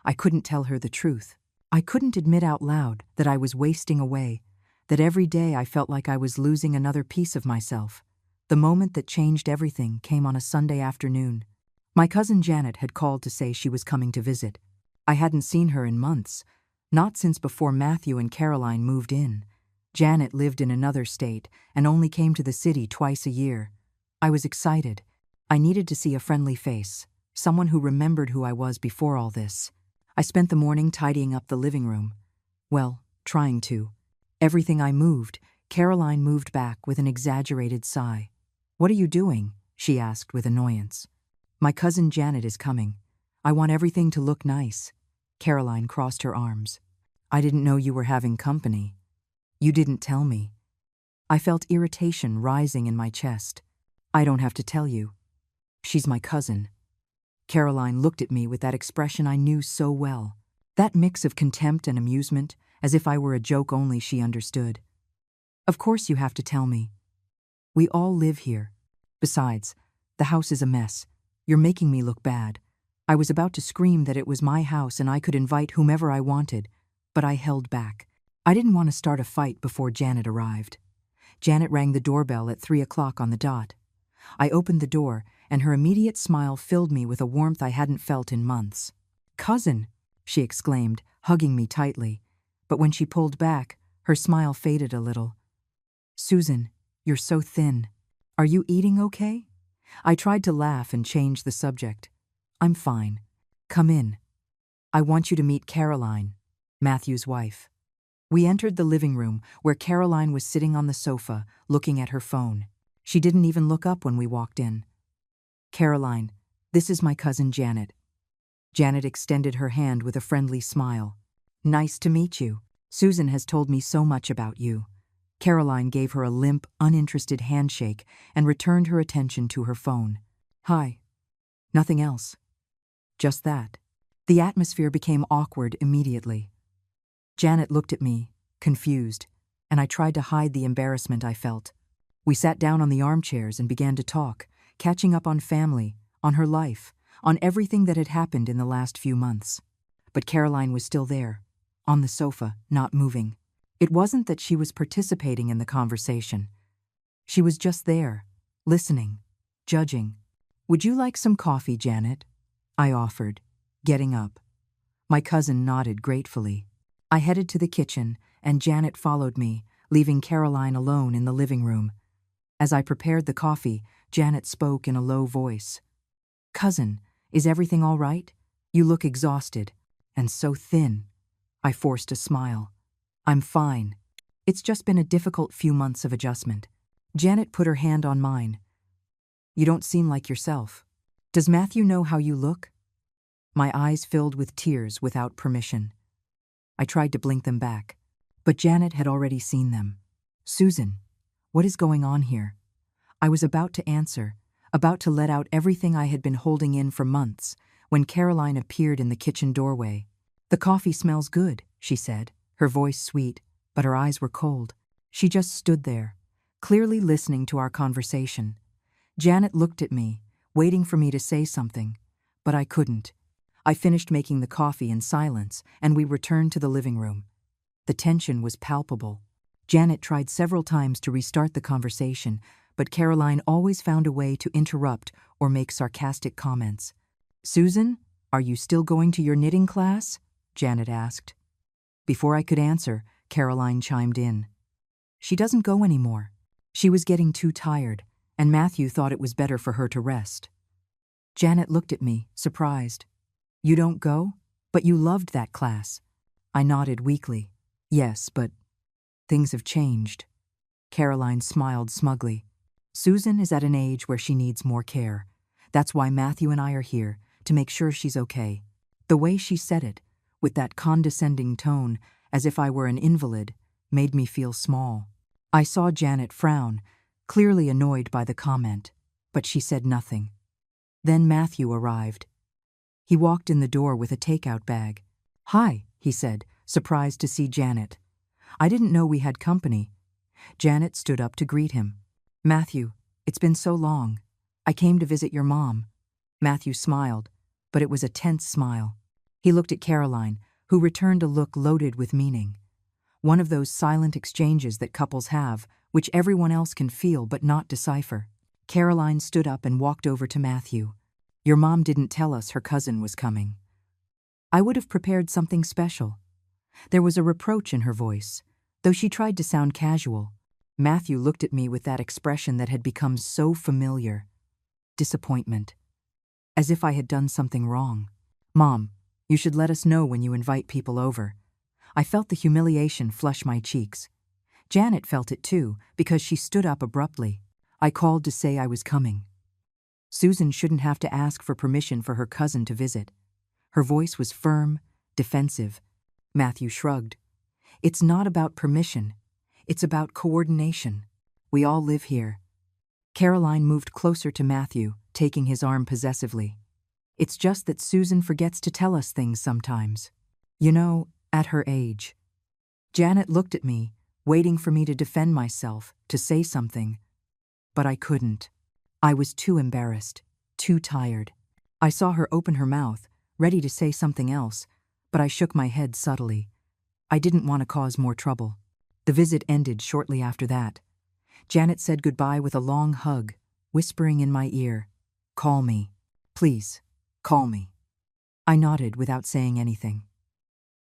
I couldn't tell her the truth. I couldn't admit out loud that I was wasting away, that every day I felt like I was losing another piece of myself. The moment that changed everything came on a Sunday afternoon. My cousin Janet had called to say she was coming to visit. I hadn't seen her in months, not since before Matthew and Caroline moved in. Janet lived in another state and only came to the city twice a year. I was excited. I needed to see a friendly face, someone who remembered who I was before all this. I spent the morning tidying up the living room. Well, trying to. Everything I moved, Caroline moved back with an exaggerated sigh. "What are you doing?" she asked with annoyance. "My cousin Janet is coming. I want everything to look nice." Caroline crossed her arms. "I didn't know you were having company. You didn't tell me." I felt irritation rising in my chest. "I don't have to tell you. She's my cousin." Caroline looked at me with that expression I knew so well. That mix of contempt and amusement, as if I were a joke only she understood. "Of course you have to tell me. We all live here. Besides, the house is a mess. You're making me look bad." I was about to scream that it was my house and I could invite whomever I wanted, but I held back. I didn't want to start a fight before Janet arrived. Janet rang the doorbell at 3 o'clock on the dot. I opened the door, and her immediate smile filled me with a warmth I hadn't felt in months. "Cousin," she exclaimed, hugging me tightly. But when she pulled back, her smile faded a little. "Susan, you're so thin. Are you eating okay?" I tried to laugh and change the subject. "I'm fine. Come in. I want you to meet Caroline, Matthew's wife." We entered the living room, where Caroline was sitting on the sofa, looking at her phone. She didn't even look up when we walked in. "Caroline, this is my cousin Janet." Janet extended her hand with a friendly smile. "Nice to meet you. Susan has told me so much about you." Caroline gave her a limp, uninterested handshake and returned her attention to her phone. "Hi." Nothing else. Just that. The atmosphere became awkward immediately. Janet looked at me, confused, and I tried to hide the embarrassment I felt. We sat down on the armchairs and began to talk, catching up on family, on her life, on everything that had happened in the last few months. But Caroline was still there, on the sofa, not moving. It wasn't that she was participating in the conversation. She was just there, listening, judging. "Would you like some coffee, Janet?" I offered, getting up. My cousin nodded gratefully. I headed to the kitchen, and Janet followed me, leaving Caroline alone in the living room. As I prepared the coffee, Janet spoke in a low voice. "Cousin, is everything all right? You look exhausted, and so thin." I forced a smile. "I'm fine. It's just been a difficult few months of adjustment." Janet put her hand on mine. "You don't seem like yourself. Does Matthew know how you look?" My eyes filled with tears without permission. I tried to blink them back, but Janet had already seen them. "Susan, what is going on here?" I was about to answer, about to let out everything I had been holding in for months, when Caroline appeared in the kitchen doorway. "The coffee smells good," she said, her voice sweet, but her eyes were cold. She just stood there, clearly listening to our conversation. Janet looked at me, waiting for me to say something, but I couldn't. I finished making the coffee in silence, and we returned to the living room. The tension was palpable. Janet tried several times to restart the conversation, but Caroline always found a way to interrupt or make sarcastic comments. "Susan, are you still going to your knitting class?" Janet asked. Before I could answer, Caroline chimed in. "She doesn't go anymore. She was getting too tired, and Matthew thought it was better for her to rest." Janet looked at me, surprised. "You don't go? But you loved that class." I nodded weakly. "Yes, but things have changed." Caroline smiled smugly. "Susan is at an age where she needs more care. That's why Matthew and I are here, to make sure she's okay." The way she said it, with that condescending tone, as if I were an invalid, made me feel small. I saw Janet frown, clearly annoyed by the comment, but she said nothing. Then Matthew arrived. He walked in the door with a takeout bag. "Hi," he said, surprised to see Janet. "I didn't know we had company." Janet stood up to greet him. "Matthew, it's been so long. I came to visit your mom." Matthew smiled, but it was a tense smile. He looked at Caroline, who returned a look loaded with meaning. One of those silent exchanges that couples have, which everyone else can feel but not decipher. Caroline stood up and walked over to Matthew. "Your mom didn't tell us her cousin was coming." "I would have prepared something special." There was a reproach in her voice, though she tried to sound casual. Matthew looked at me with that expression that had become so familiar. Disappointment. As if I had done something wrong. "Mom, you should let us know when you invite people over." I felt the humiliation flush my cheeks. Janet felt it too, because she stood up abruptly. I called to say I was coming. Susan shouldn't have to ask for permission for her cousin to visit. Her voice was firm, defensive. Matthew shrugged. "It's not about permission. It's about coordination. We all live here." Caroline moved closer to Matthew, taking his arm possessively. "It's just that Susan forgets to tell us things sometimes. You know, at her age." Janet looked at me, waiting for me to defend myself, to say something. But I couldn't. I was too embarrassed, too tired. I saw her open her mouth, ready to say something else, but I shook my head subtly. I didn't want to cause more trouble. The visit ended shortly after that. Janet said goodbye with a long hug, whispering in my ear, "Call me. Please, call me." I nodded without saying anything.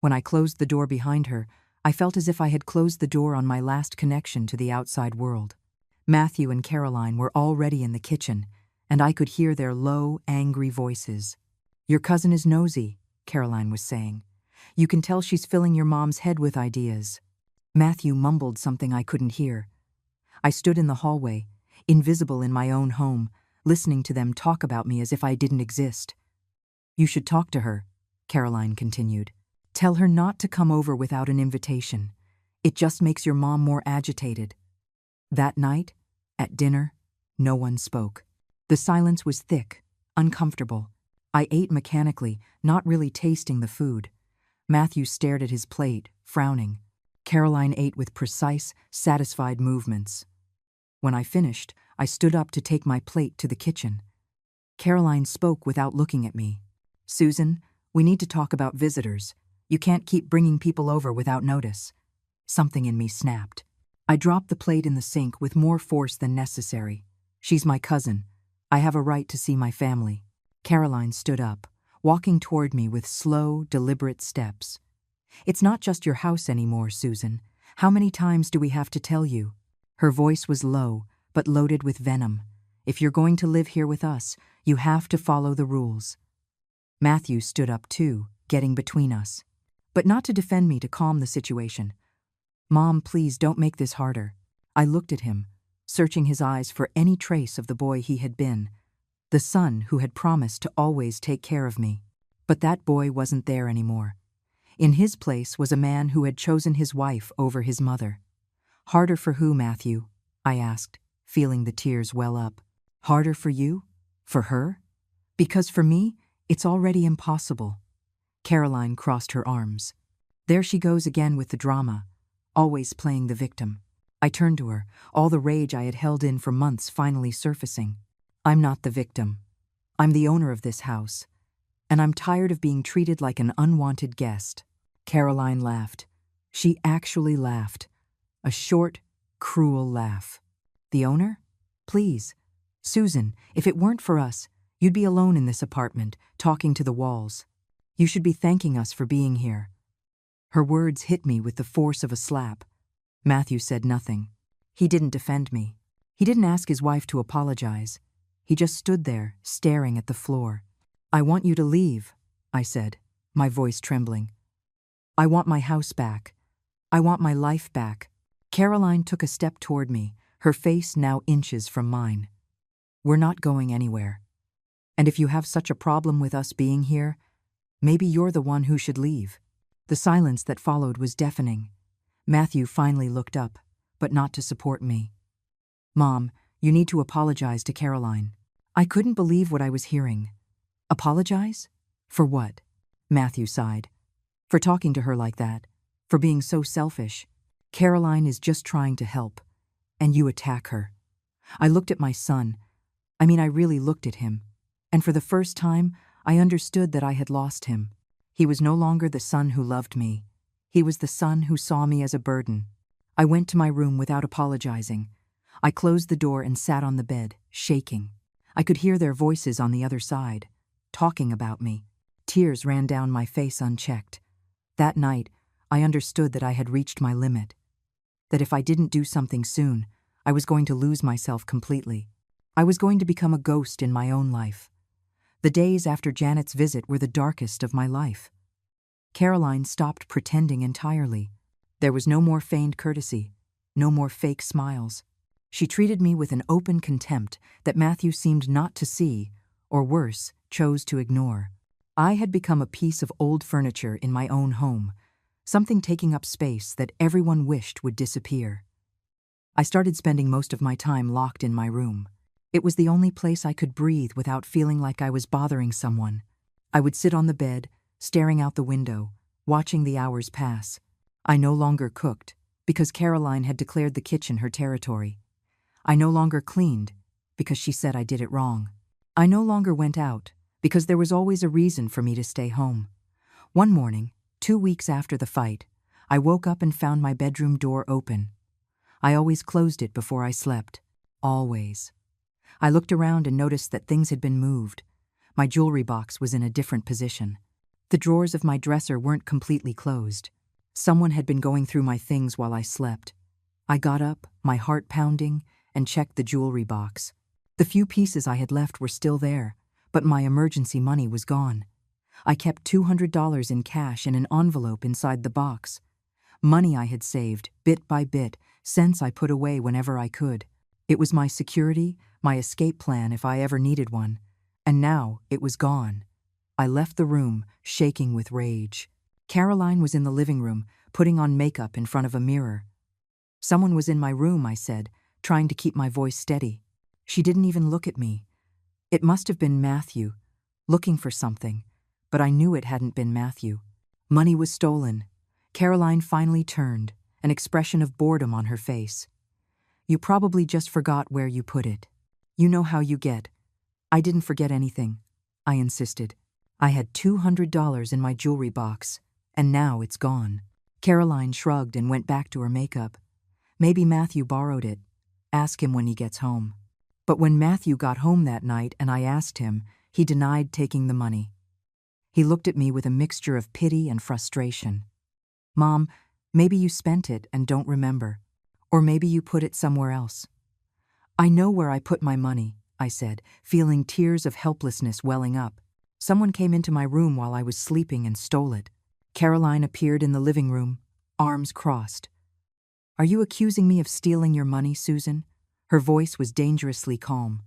When I closed the door behind her, I felt as if I had closed the door on my last connection to the outside world. Matthew and Caroline were already in the kitchen, and I could hear their low, angry voices. "Your cousin is nosy," Caroline was saying. "You can tell she's filling your mom's head with ideas." Matthew mumbled something I couldn't hear. I stood in the hallway, invisible in my own home, listening to them talk about me as if I didn't exist. "You should talk to her," Caroline continued. "Tell her not to come over without an invitation. It just makes your mom more agitated." That night, at dinner, no one spoke. The silence was thick, uncomfortable. I ate mechanically, not really tasting the food. Matthew stared at his plate, frowning. Caroline ate with precise, satisfied movements. When I finished, I stood up to take my plate to the kitchen. Caroline spoke without looking at me. "Susan, we need to talk about visitors. You can't keep bringing people over without notice." Something in me snapped. I dropped the plate in the sink with more force than necessary. "She's my cousin. I have a right to see my family." Caroline stood up, walking toward me with slow, deliberate steps. "It's not just your house anymore, Susan. How many times do we have to tell you?" Her voice was low, but loaded with venom. "If you're going to live here with us, you have to follow the rules." Matthew stood up too, getting between us. But not to defend me, to calm the situation. "Mom, please don't make this harder." I looked at him, searching his eyes for any trace of the boy he had been, the son who had promised to always take care of me. But that boy wasn't there anymore. In his place was a man who had chosen his wife over his mother. "Harder for who, Matthew?" I asked, feeling the tears well up. "Harder for you? For her? Because for me, it's already impossible." Caroline crossed her arms. There she goes again with the drama, always playing the victim. I turned to her, all the rage I had held in for months finally surfacing. "I'm not the victim. I'm the owner of this house, and I'm tired of being treated like an unwanted guest." Caroline laughed. She actually laughed. A short, cruel laugh. The owner? Please. Susan, if it weren't for us, you'd be alone in this apartment, talking to the walls. You should be thanking us for being here. Her words hit me with the force of a slap. Matthew said nothing. He didn't defend me. He didn't ask his wife to apologize. He just stood there, staring at the floor. I want you to leave, I said, my voice trembling. I want my house back. I want my life back. Caroline took a step toward me, her face now inches from mine. We're not going anywhere. And if you have such a problem with us being here, maybe you're the one who should leave. The silence that followed was deafening. Matthew finally looked up, but not to support me. Mom, you need to apologize to Caroline. I couldn't believe what I was hearing. Apologize? For what? Matthew sighed. For talking to her like that. For being so selfish. Caroline is just trying to help. And you attack her. I looked at my son. I really looked at him. And for the first time, I understood that I had lost him. He was no longer the son who loved me. He was the son who saw me as a burden. I went to my room without apologizing. I closed the door and sat on the bed, shaking. I could hear their voices on the other side, talking about me. Tears ran down my face unchecked. That night, I understood that I had reached my limit. That if I didn't do something soon, I was going to lose myself completely. I was going to become a ghost in my own life. The days after Janet's visit were the darkest of my life. Caroline stopped pretending entirely. There was no more feigned courtesy, no more fake smiles. She treated me with an open contempt that Matthew seemed not to see, or worse, chose to ignore. I had become a piece of old furniture in my own home, something taking up space that everyone wished would disappear. I started spending most of my time locked in my room. It was the only place I could breathe without feeling like I was bothering someone. I would sit on the bed, staring out the window, watching the hours pass. I no longer cooked, because Caroline had declared the kitchen her territory. I no longer cleaned, because she said I did it wrong. I no longer went out, because there was always a reason for me to stay home. One morning, 2 weeks after the fight, I woke up and found my bedroom door open. I always closed it before I slept. Always. I looked around and noticed that things had been moved. My jewelry box was in a different position. The drawers of my dresser weren't completely closed. Someone had been going through my things while I slept. I got up, my heart pounding, and checked the jewelry box. The few pieces I had left were still there, but my emergency money was gone. I kept $200 in cash in an envelope inside the box. Money I had saved, bit by bit, cents I put away whenever I could. It was my security, my escape plan if I ever needed one. And now it was gone. I left the room, shaking with rage. Caroline was in the living room, putting on makeup in front of a mirror. Someone was in my room, I said, trying to keep my voice steady. She didn't even look at me. It must have been Matthew, looking for something, but I knew it hadn't been Matthew. Money was stolen. Caroline finally turned, an expression of boredom on her face. You probably just forgot where you put it. You know how you get. I didn't forget anything, I insisted. I had $200 in my jewelry box, and now it's gone. Caroline shrugged and went back to her makeup. Maybe Matthew borrowed it. Ask him when he gets home. But when Matthew got home that night and I asked him, he denied taking the money. He looked at me with a mixture of pity and frustration. Mom, maybe you spent it and don't remember. Or maybe you put it somewhere else. I know where I put my money, I said, feeling tears of helplessness welling up. Someone came into my room while I was sleeping and stole it. Caroline appeared in the living room, arms crossed. Are you accusing me of stealing your money, Susan? Her voice was dangerously calm.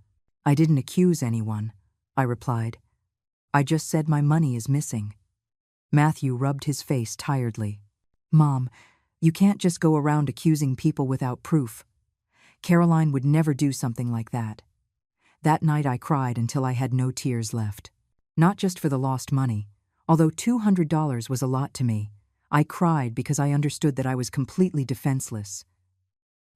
I didn't accuse anyone, I replied. I just said my money is missing. Matthew rubbed his face tiredly. Mom, you can't just go around accusing people without proof. Caroline would never do something like that. That night I cried until I had no tears left. Not just for the lost money. Although $200 was a lot to me, I cried because I understood that I was completely defenseless.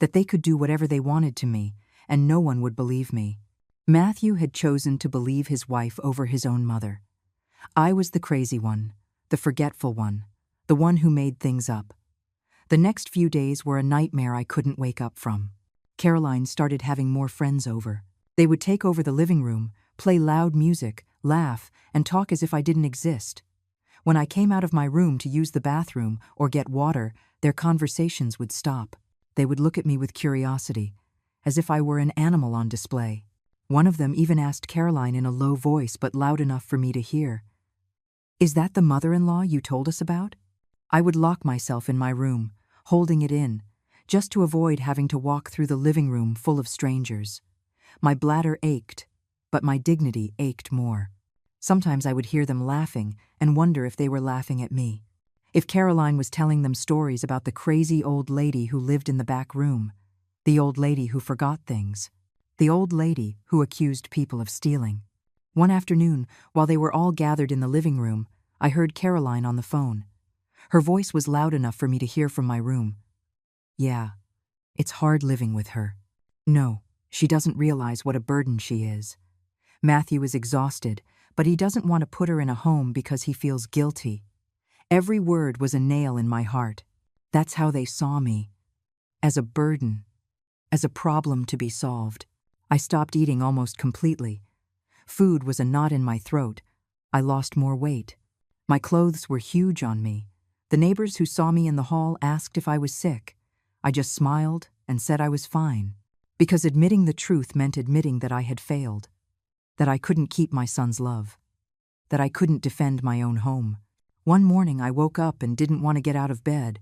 That they could do whatever they wanted to me, and no one would believe me. Matthew had chosen to believe his wife over his own mother. I was the crazy one, the forgetful one, the one who made things up. The next few days were a nightmare I couldn't wake up from. Caroline started having more friends over. They would take over the living room, play loud music, laugh, and talk as if I didn't exist. When I came out of my room to use the bathroom or get water, their conversations would stop. They would look at me with curiosity, as if I were an animal on display. One of them even asked Caroline in a low voice but loud enough for me to hear, "Is that the mother-in-law you told us about?" I would lock myself in my room, holding it in, just to avoid having to walk through the living room full of strangers. My bladder ached, but my dignity ached more. Sometimes I would hear them laughing and wonder if they were laughing at me. If Caroline was telling them stories about the crazy old lady who lived in the back room, the old lady who forgot things, the old lady who accused people of stealing. One afternoon, while they were all gathered in the living room, I heard Caroline on the phone. Her voice was loud enough for me to hear from my room. "Yeah, it's hard living with her. No, she doesn't realize what a burden she is. Matthew is exhausted, but he doesn't want to put her in a home because he feels guilty." Every word was a nail in my heart. That's how they saw me. As a burden. As a problem to be solved. I stopped eating almost completely. Food was a knot in my throat. I lost more weight. My clothes were huge on me. The neighbors who saw me in the hall asked if I was sick. I just smiled and said I was fine, because admitting the truth meant admitting that I had failed, that I couldn't keep my son's love, that I couldn't defend my own home. One morning I woke up and didn't want to get out of bed.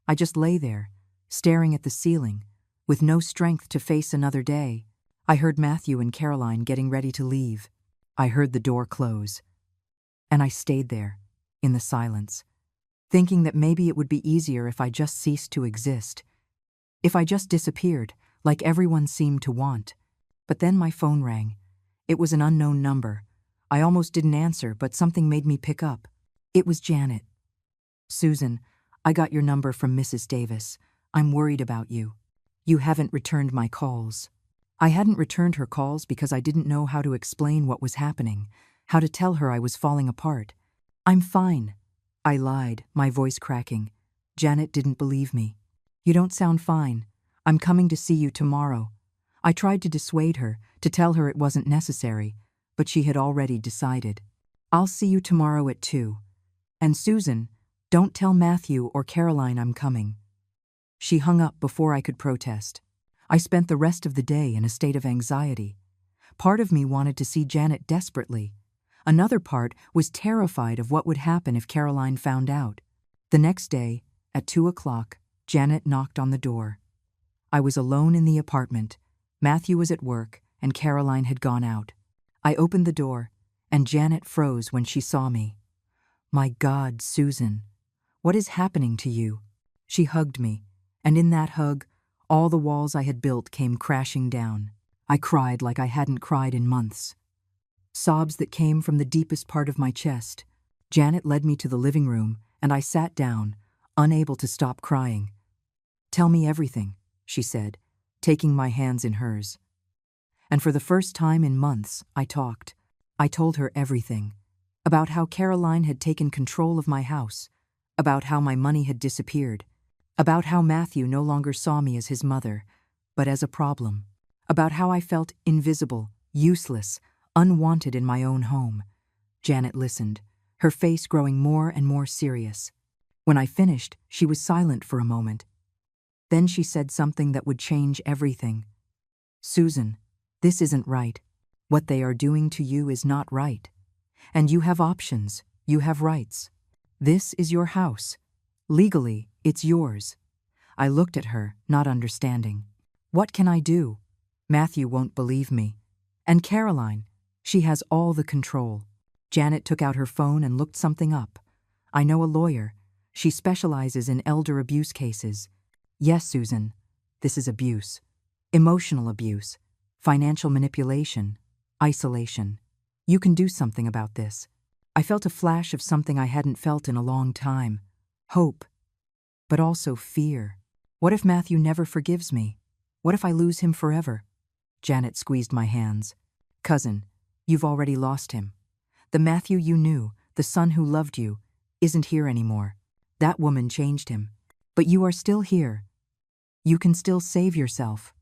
I just lay there, staring at the ceiling, with no strength to face another day. I heard Matthew and Caroline getting ready to leave. I heard the door close. And I stayed there, in the silence, thinking that maybe it would be easier if I just ceased to exist. If I just disappeared, like everyone seemed to want. But then my phone rang. It was an unknown number. I almost didn't answer, but something made me pick up. It was Janet. "Susan, I got your number from Mrs. Davis. I'm worried about you. You haven't returned my calls." I hadn't returned her calls because I didn't know how to explain what was happening, how to tell her I was falling apart. "I'm fine." I lied, my voice cracking. Janet didn't believe me. "You don't sound fine. I'm coming to see you tomorrow." I tried to dissuade her, to tell her it wasn't necessary, but she had already decided. "I'll see you tomorrow at 2. And Susan, don't tell Matthew or Caroline I'm coming." She hung up before I could protest. I spent the rest of the day in a state of anxiety. Part of me wanted to see Janet desperately. Another part was terrified of what would happen if Caroline found out. The next day, at 2 o'clock, Janet knocked on the door. I was alone in the apartment. Matthew was at work, and Caroline had gone out. I opened the door, and Janet froze when she saw me. "My God, Susan, what is happening to you?" She hugged me, and in that hug, all the walls I had built came crashing down. I cried like I hadn't cried in months. Sobs that came from the deepest part of my chest. Janet led me to the living room, and I sat down, unable to stop crying. "Tell me everything," she said, taking my hands in hers. And for the first time in months, I talked. I told her everything. About how Caroline had taken control of my house, about how my money had disappeared, about how Matthew no longer saw me as his mother, but as a problem, about how I felt invisible, useless, unwanted in my own home. Janet listened, her face growing more and more serious. When I finished, she was silent for a moment. Then she said something that would change everything. "Susan, this isn't right. What they are doing to you is not right. And you have options, you have rights. This is your house. Legally, it's yours." I looked at her, not understanding. What can I do? Matthew won't believe me. And Caroline, she has all the control. Janet took out her phone and looked something up. "I know a lawyer. She specializes in elder abuse cases." "Yes, Susan, this is abuse. Emotional abuse, financial manipulation, isolation. You can do something about this." I felt a flash of something I hadn't felt in a long time. Hope, but also fear. What if Matthew never forgives me? What if I lose him forever? Janet squeezed my hands. "Cousin, you've already lost him. The Matthew you knew, the son who loved you, isn't here anymore. That woman changed him. But you are still here. You can still save yourself.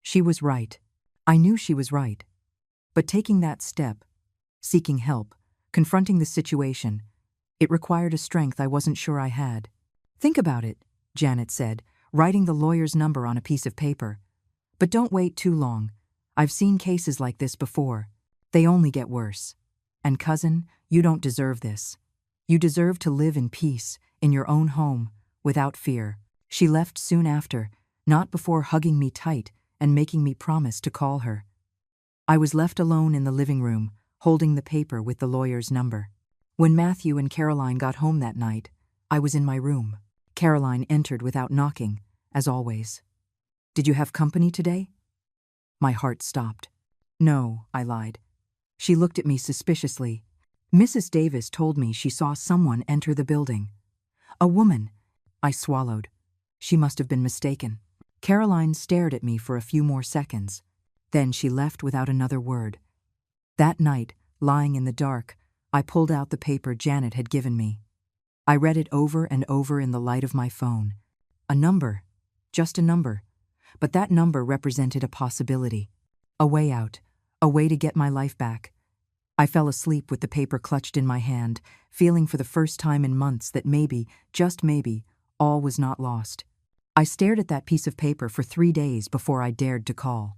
She was right. I knew she was right. But taking that step, seeking help, confronting the situation, it required a strength I wasn't sure I had. Think about it, Janet said, writing the lawyer's number on a piece of paper. But don't wait too long. I've seen cases like this before. They only get worse. And cousin, you don't deserve this. You deserve to live in peace, in your own home, without fear. She left soon after, not before hugging me tight and making me promise to call her. I was left alone in the living room, holding the paper with the lawyer's number. When Matthew and Caroline got home that night, I was in my room. Caroline entered without knocking, as always. Did you have company today? My heart stopped. No, I lied. She looked at me suspiciously. Mrs. Davis told me she saw someone enter the building. A woman. I swallowed. She must have been mistaken. Caroline stared at me for a few more seconds. Then she left without another word. That night, lying in the dark, I pulled out the paper Janet had given me. I read it over and over in the light of my phone. A number. Just a number. But that number represented a possibility. A way out. A way to get my life back. I fell asleep with the paper clutched in my hand, feeling for the first time in months that maybe, just maybe, all was not lost. I stared at that piece of paper for 3 days before I dared to call.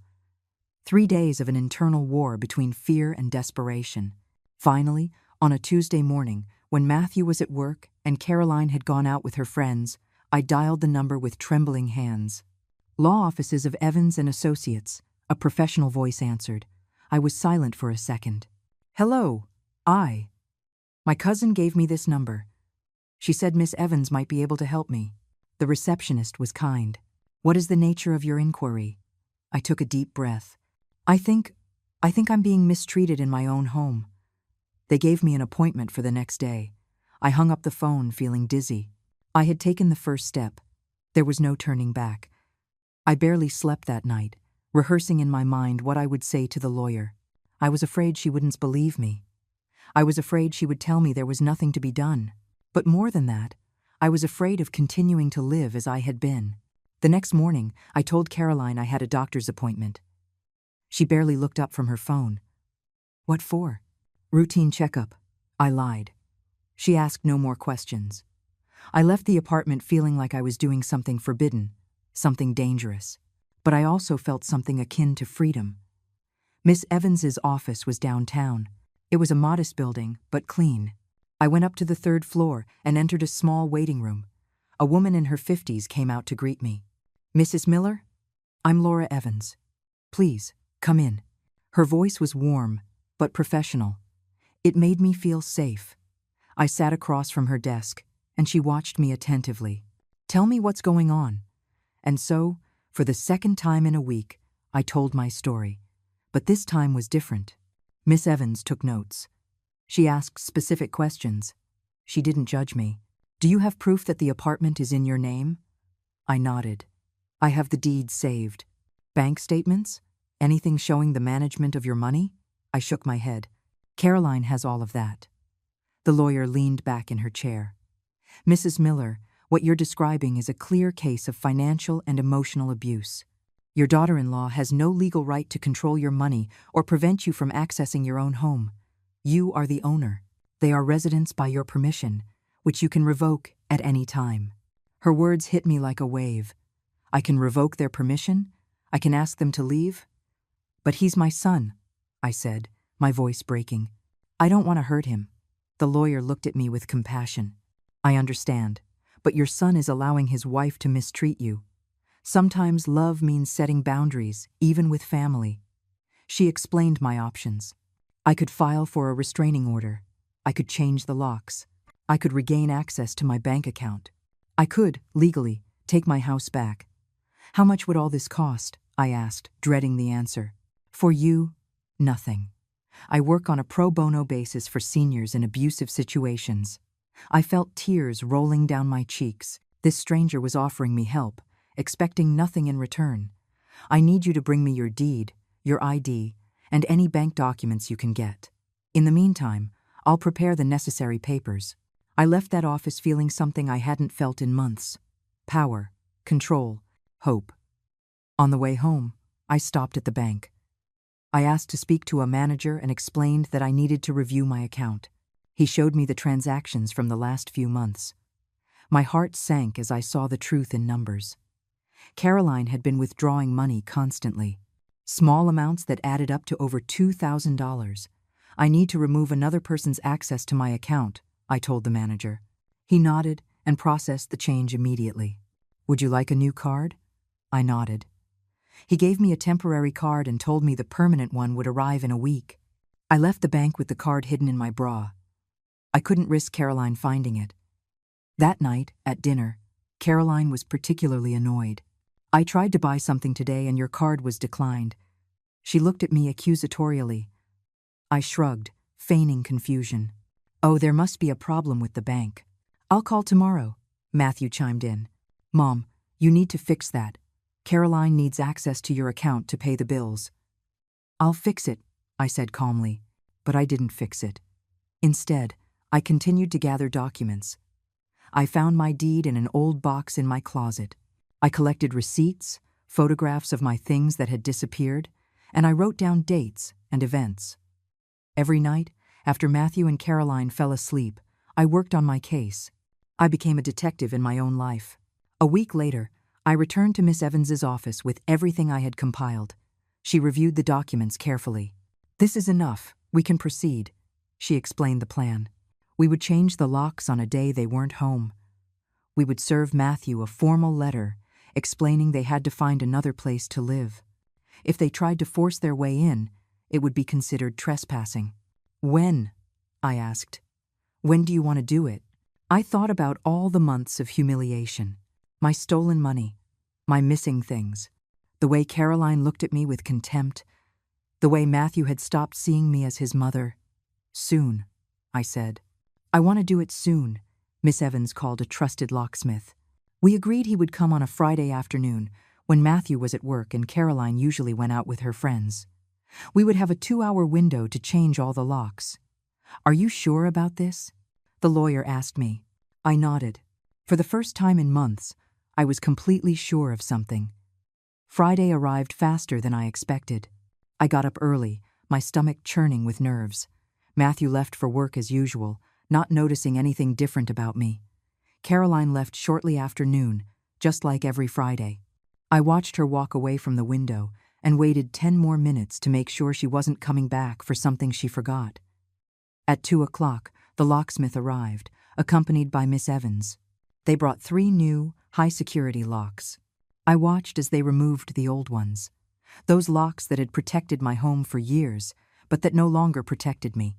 3 days of an internal war between fear and desperation. Finally, on a Tuesday morning, when Matthew was at work and Caroline had gone out with her friends, I dialed the number with trembling hands. Law offices of Evans and Associates, a professional voice answered. I was silent for a second. Hello, my cousin gave me this number. She said Miss Evans might be able to help me. The receptionist was kind. What is the nature of your inquiry? I took a deep breath. I think I'm being mistreated in my own home. They gave me an appointment for the next day. I hung up the phone feeling dizzy. I had taken the first step. There was no turning back. I barely slept that night, rehearsing in my mind what I would say to the lawyer. I was afraid she wouldn't believe me. I was afraid she would tell me there was nothing to be done. But more than that, I was afraid of continuing to live as I had been. The next morning, I told Caroline I had a doctor's appointment. She barely looked up from her phone. What for? Routine checkup. I lied. She asked no more questions. I left the apartment feeling like I was doing something forbidden, something dangerous. But I also felt something akin to freedom. Miss Evans's office was downtown. It was a modest building, but clean. I went up to the 3rd floor and entered a small waiting room. A woman in her 50s came out to greet me. Mrs. Miller? I'm Laura Evans. Please, come in. Her voice was warm, but professional. It made me feel safe. I sat across from her desk, and she watched me attentively. Tell me what's going on. And so, for the second time in a week, I told my story. But this time was different. Miss Evans took notes. She asked specific questions. She didn't judge me. Do you have proof that the apartment is in your name? I nodded. I have the deed saved. Bank statements? Anything showing the management of your money? I shook my head. Caroline has all of that. The lawyer leaned back in her chair. Mrs. Miller, what you're describing is a clear case of financial and emotional abuse. Your daughter-in-law has no legal right to control your money or prevent you from accessing your own home. You are the owner. They are residents by your permission, which you can revoke at any time. Her words hit me like a wave. I can revoke their permission? I can ask them to leave? But he's my son, I said, my voice breaking. I don't want to hurt him. The lawyer looked at me with compassion. I understand, but your son is allowing his wife to mistreat you. Sometimes love means setting boundaries, even with family. She explained my options. I could file for a restraining order. I could change the locks. I could regain access to my bank account. I could, legally, take my house back. How much would all this cost? I asked, dreading the answer. For you, nothing. I work on a pro bono basis for seniors in abusive situations. I felt tears rolling down my cheeks. This stranger was offering me help, expecting nothing in return. I need you to bring me your deed, your ID, and any bank documents you can get. In the meantime, I'll prepare the necessary papers. I left that office feeling something I hadn't felt in months. power, control, hope. On the way home, I stopped at the bank. I asked to speak to a manager and explained that I needed to review my account. He showed me the transactions from the last few months. My heart sank as I saw the truth in numbers. Caroline had been withdrawing money constantly, small amounts that added up to over $2,000. I need to remove another person's access to my account, I told the manager. He nodded and processed the change immediately. Would you like a new card? I nodded. He gave me a temporary card and told me the permanent one would arrive in a week. I left the bank with the card hidden in my bra. I couldn't risk Caroline finding it. That night, at dinner, Caroline was particularly annoyed. I tried to buy something today and your card was declined. She looked at me accusatorially. I shrugged, feigning confusion. Oh, there must be a problem with the bank. I'll call tomorrow, Matthew chimed in. Mom, you need to fix that. Caroline needs access to your account to pay the bills. I'll fix it, I said calmly, but I didn't fix it. Instead, I continued to gather documents. I found my deed in an old box in my closet. I collected receipts, photographs of my things that had disappeared, and I wrote down dates and events. Every night, after Matthew and Caroline fell asleep, I worked on my case. I became a detective in my own life. A week later, I returned to Miss Evans's office with everything I had compiled. She reviewed the documents carefully. This is enough. We can proceed, she explained the plan. We would change the locks on a day they weren't home. We would serve Matthew a formal letter explaining they had to find another place to live. If they tried to force their way in, it would be considered trespassing. When? I asked. When do you want to do it? I thought about all the months of humiliation. My stolen money, my missing things, the way Caroline looked at me with contempt, the way Matthew had stopped seeing me as his mother. Soon, I said. I want to do it soon, Miss Evans called a trusted locksmith. We agreed he would come on a Friday afternoon when Matthew was at work and Caroline usually went out with her friends. We would have a 2-hour window to change all the locks. Are you sure about this? The lawyer asked me. I nodded. For the first time in months, I was completely sure of something. Friday arrived faster than I expected. I got up early, my stomach churning with nerves. Matthew left for work as usual, not noticing anything different about me. Caroline left shortly after noon, just like every Friday. I watched her walk away from the window and waited 10 more minutes to make sure she wasn't coming back for something she forgot. At 2 o'clock, the locksmith arrived, accompanied by Miss Evans. They brought 3 new, high-security locks. I watched as they removed the old ones, those locks that had protected my home for years, but that no longer protected me.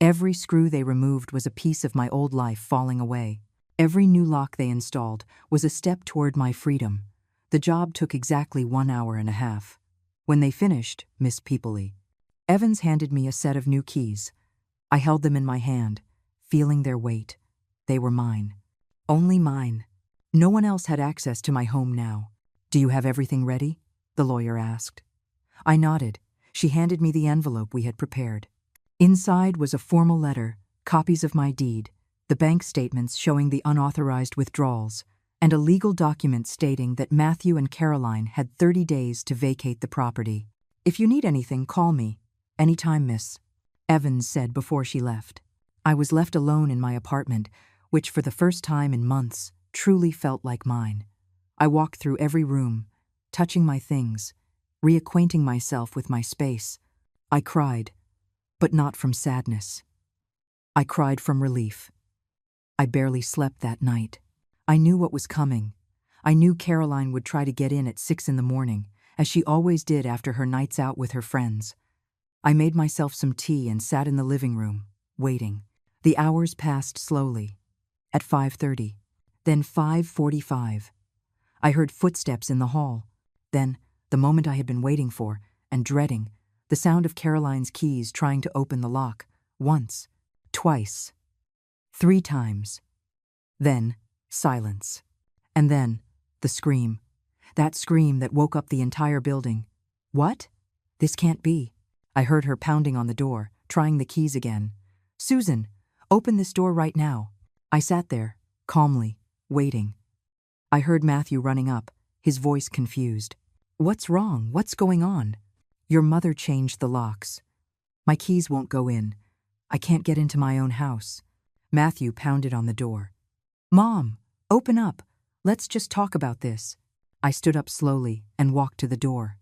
Every screw they removed was a piece of my old life falling away. Every new lock they installed was a step toward my freedom. The job took exactly 1 hour and a half. When they finished, Miss Peopley, Evans handed me a set of new keys. I held them in my hand, feeling their weight. They were mine. Only mine. No one else had access to my home now. Do you have everything ready? The lawyer asked. I nodded. She handed me the envelope we had prepared. Inside was a formal letter, copies of my deed, the bank statements showing the unauthorized withdrawals, and a legal document stating that Matthew and Caroline had 30 days to vacate the property. If you need anything, call me. Anytime, miss, Evans said before she left. I was left alone in my apartment, which for the first time in months truly felt like mine. I walked through every room, touching my things, reacquainting myself with my space. I cried, but not from sadness. I cried from relief. I barely slept that night. I knew what was coming. I knew Caroline would try to get in at 6 in the morning, as she always did after her nights out with her friends. I made myself some tea and sat in the living room, waiting. The hours passed slowly. At 5:30, then 5:45. I heard footsteps in the hall. Then, the moment I had been waiting for, and dreading, the sound of Caroline's keys trying to open the lock. Once, twice, 3 times. Then, silence. And then, the scream. That scream that woke up the entire building. What? This can't be. I heard her pounding on the door, trying the keys again. Susan, open this door right now. I sat there, calmly, waiting. I heard Matthew running up, his voice confused. What's wrong? What's going on? Your mother changed the locks. My keys won't go in. I can't get into my own house. Matthew pounded on the door. Mom, open up. Let's just talk about this. I stood up slowly and walked to the door.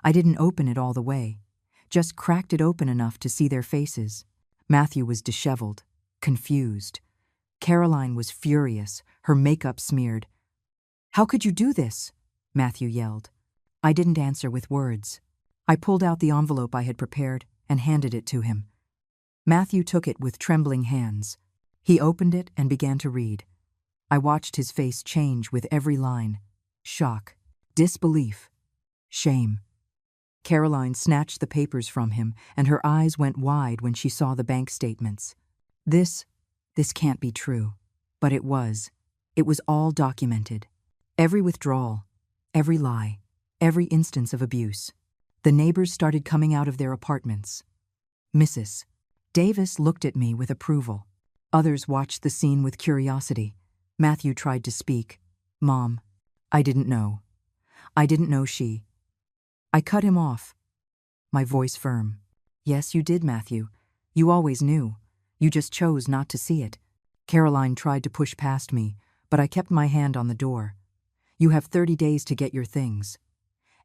I didn't open it all the way, just cracked it open enough to see their faces. Matthew was disheveled, confused. Caroline was furious, her makeup smeared. How could you do this? Matthew yelled. I didn't answer with words. I pulled out the envelope I had prepared and handed it to him. Matthew took it with trembling hands. He opened it and began to read. I watched his face change with every line. Shock, disbelief, shame. Caroline snatched the papers from him, and her eyes went wide when she saw the bank statements. This can't be true. But it was. It was all documented. Every withdrawal, every lie, every instance of abuse. The neighbors started coming out of their apartments. Mrs. Davis looked at me with approval. Others watched the scene with curiosity. Matthew tried to speak. Mom, I didn't know. I didn't know she. I cut him off, my voice firm. Yes, you did, Matthew. You always knew. You just chose not to see it. Caroline tried to push past me, but I kept my hand on the door. You have 30 days to get your things.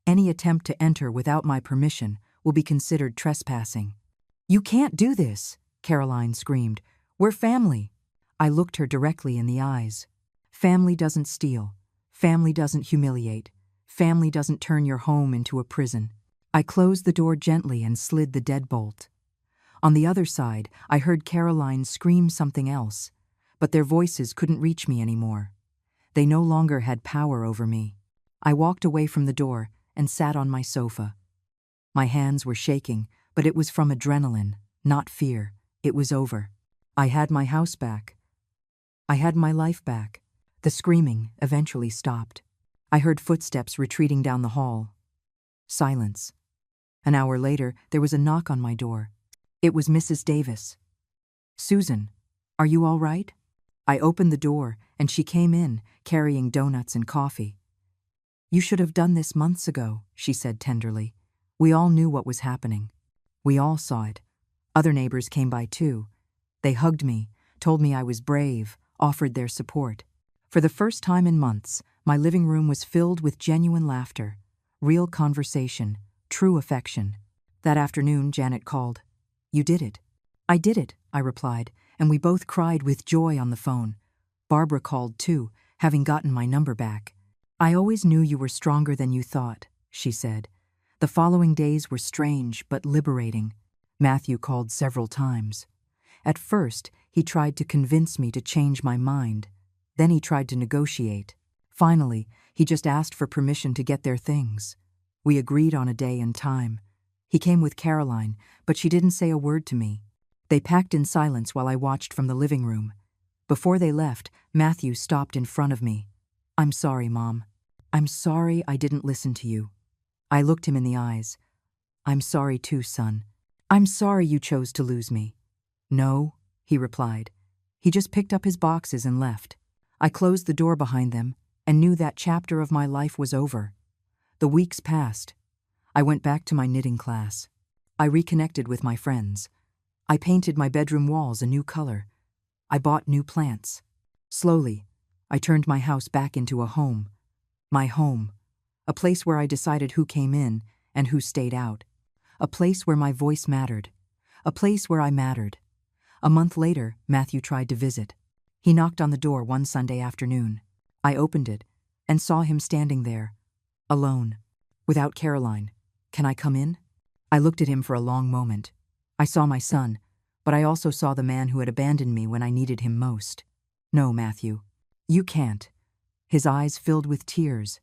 Any attempt to enter without my permission will be considered trespassing. You can't do this, Caroline screamed. We're family. I looked her directly in the eyes. Family doesn't steal. Family doesn't humiliate. Family doesn't turn your home into a prison. I closed the door gently and slid the deadbolt. On the other side, I heard Caroline scream something else, but their voices couldn't reach me anymore. They no longer had power over me. I walked away from the door and sat on my sofa. My hands were shaking, but it was from adrenaline, not fear. It was over. I had my house back. I had my life back. The screaming eventually stopped. I heard footsteps retreating down the hall. Silence. An hour later, there was a knock on my door. It was Mrs. Davis. Susan, are you all right? I opened the door, and she came in, carrying donuts and coffee. You should have done this months ago, she said tenderly. We all knew what was happening. We all saw it. Other neighbors came by too. They hugged me, told me I was brave, offered their support. For the first time in months, my living room was filled with genuine laughter, real conversation, true affection. That afternoon, Janet called. You did it. I did it, I replied, and we both cried with joy on the phone. Barbara called too, having gotten my number back. I always knew you were stronger than you thought, she said. The following days were strange but liberating. Matthew called several times. At first, he tried to convince me to change my mind. Then he tried to negotiate. Finally, he just asked for permission to get their things. We agreed on a day and time. He came with Caroline, but she didn't say a word to me. They packed in silence while I watched from the living room. Before they left, Matthew stopped in front of me. I'm sorry, Mom. I'm sorry I didn't listen to you. I looked him in the eyes. I'm sorry too, son. I'm sorry you chose to lose me. No, he replied. He just picked up his boxes and left. I closed the door behind them and knew that chapter of my life was over. The weeks passed. I went back to my knitting class. I reconnected with my friends. I painted my bedroom walls a new color. I bought new plants. Slowly, I turned my house back into a home. My home. A place where I decided who came in and who stayed out. A place where my voice mattered. A place where I mattered. A month later, Matthew tried to visit. He knocked on the door one Sunday afternoon. I opened it and saw him standing there, alone, without Caroline. Can I come in? I looked at him for a long moment. I saw my son, but I also saw the man who had abandoned me when I needed him most. No, Matthew, you can't. His eyes filled with tears.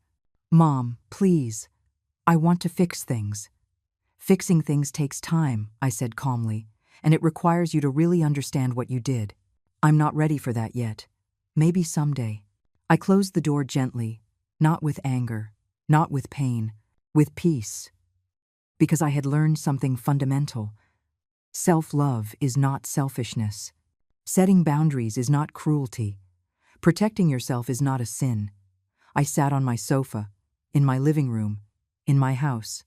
Mom, please. I want to fix things. Fixing things takes time, I said calmly, and it requires you to really understand what you did. I'm not ready for that yet. Maybe someday. I closed the door gently, not with anger, not with pain, with peace. Because I had learned something fundamental. Self-love is not selfishness. Setting boundaries is not cruelty. Protecting yourself is not a sin. I sat on my sofa, in my living room, in my house.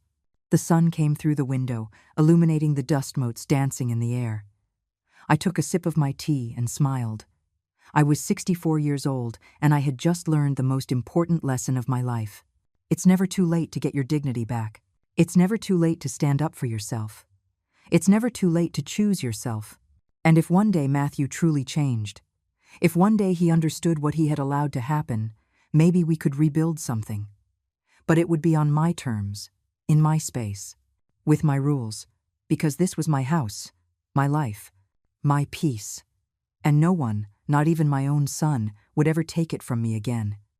The sun came through the window, illuminating the dust motes dancing in the air. I took a sip of my tea and smiled. I was 64 years old, and I had just learned the most important lesson of my life. It's never too late to get your dignity back. It's never too late to stand up for yourself. It's never too late to choose yourself. And if one day Matthew truly changed, if one day he understood what he had allowed to happen, maybe we could rebuild something. But it would be on my terms, in my space, with my rules, because this was my house, my life, my peace. And no one, not even my own son, would ever take it from me again.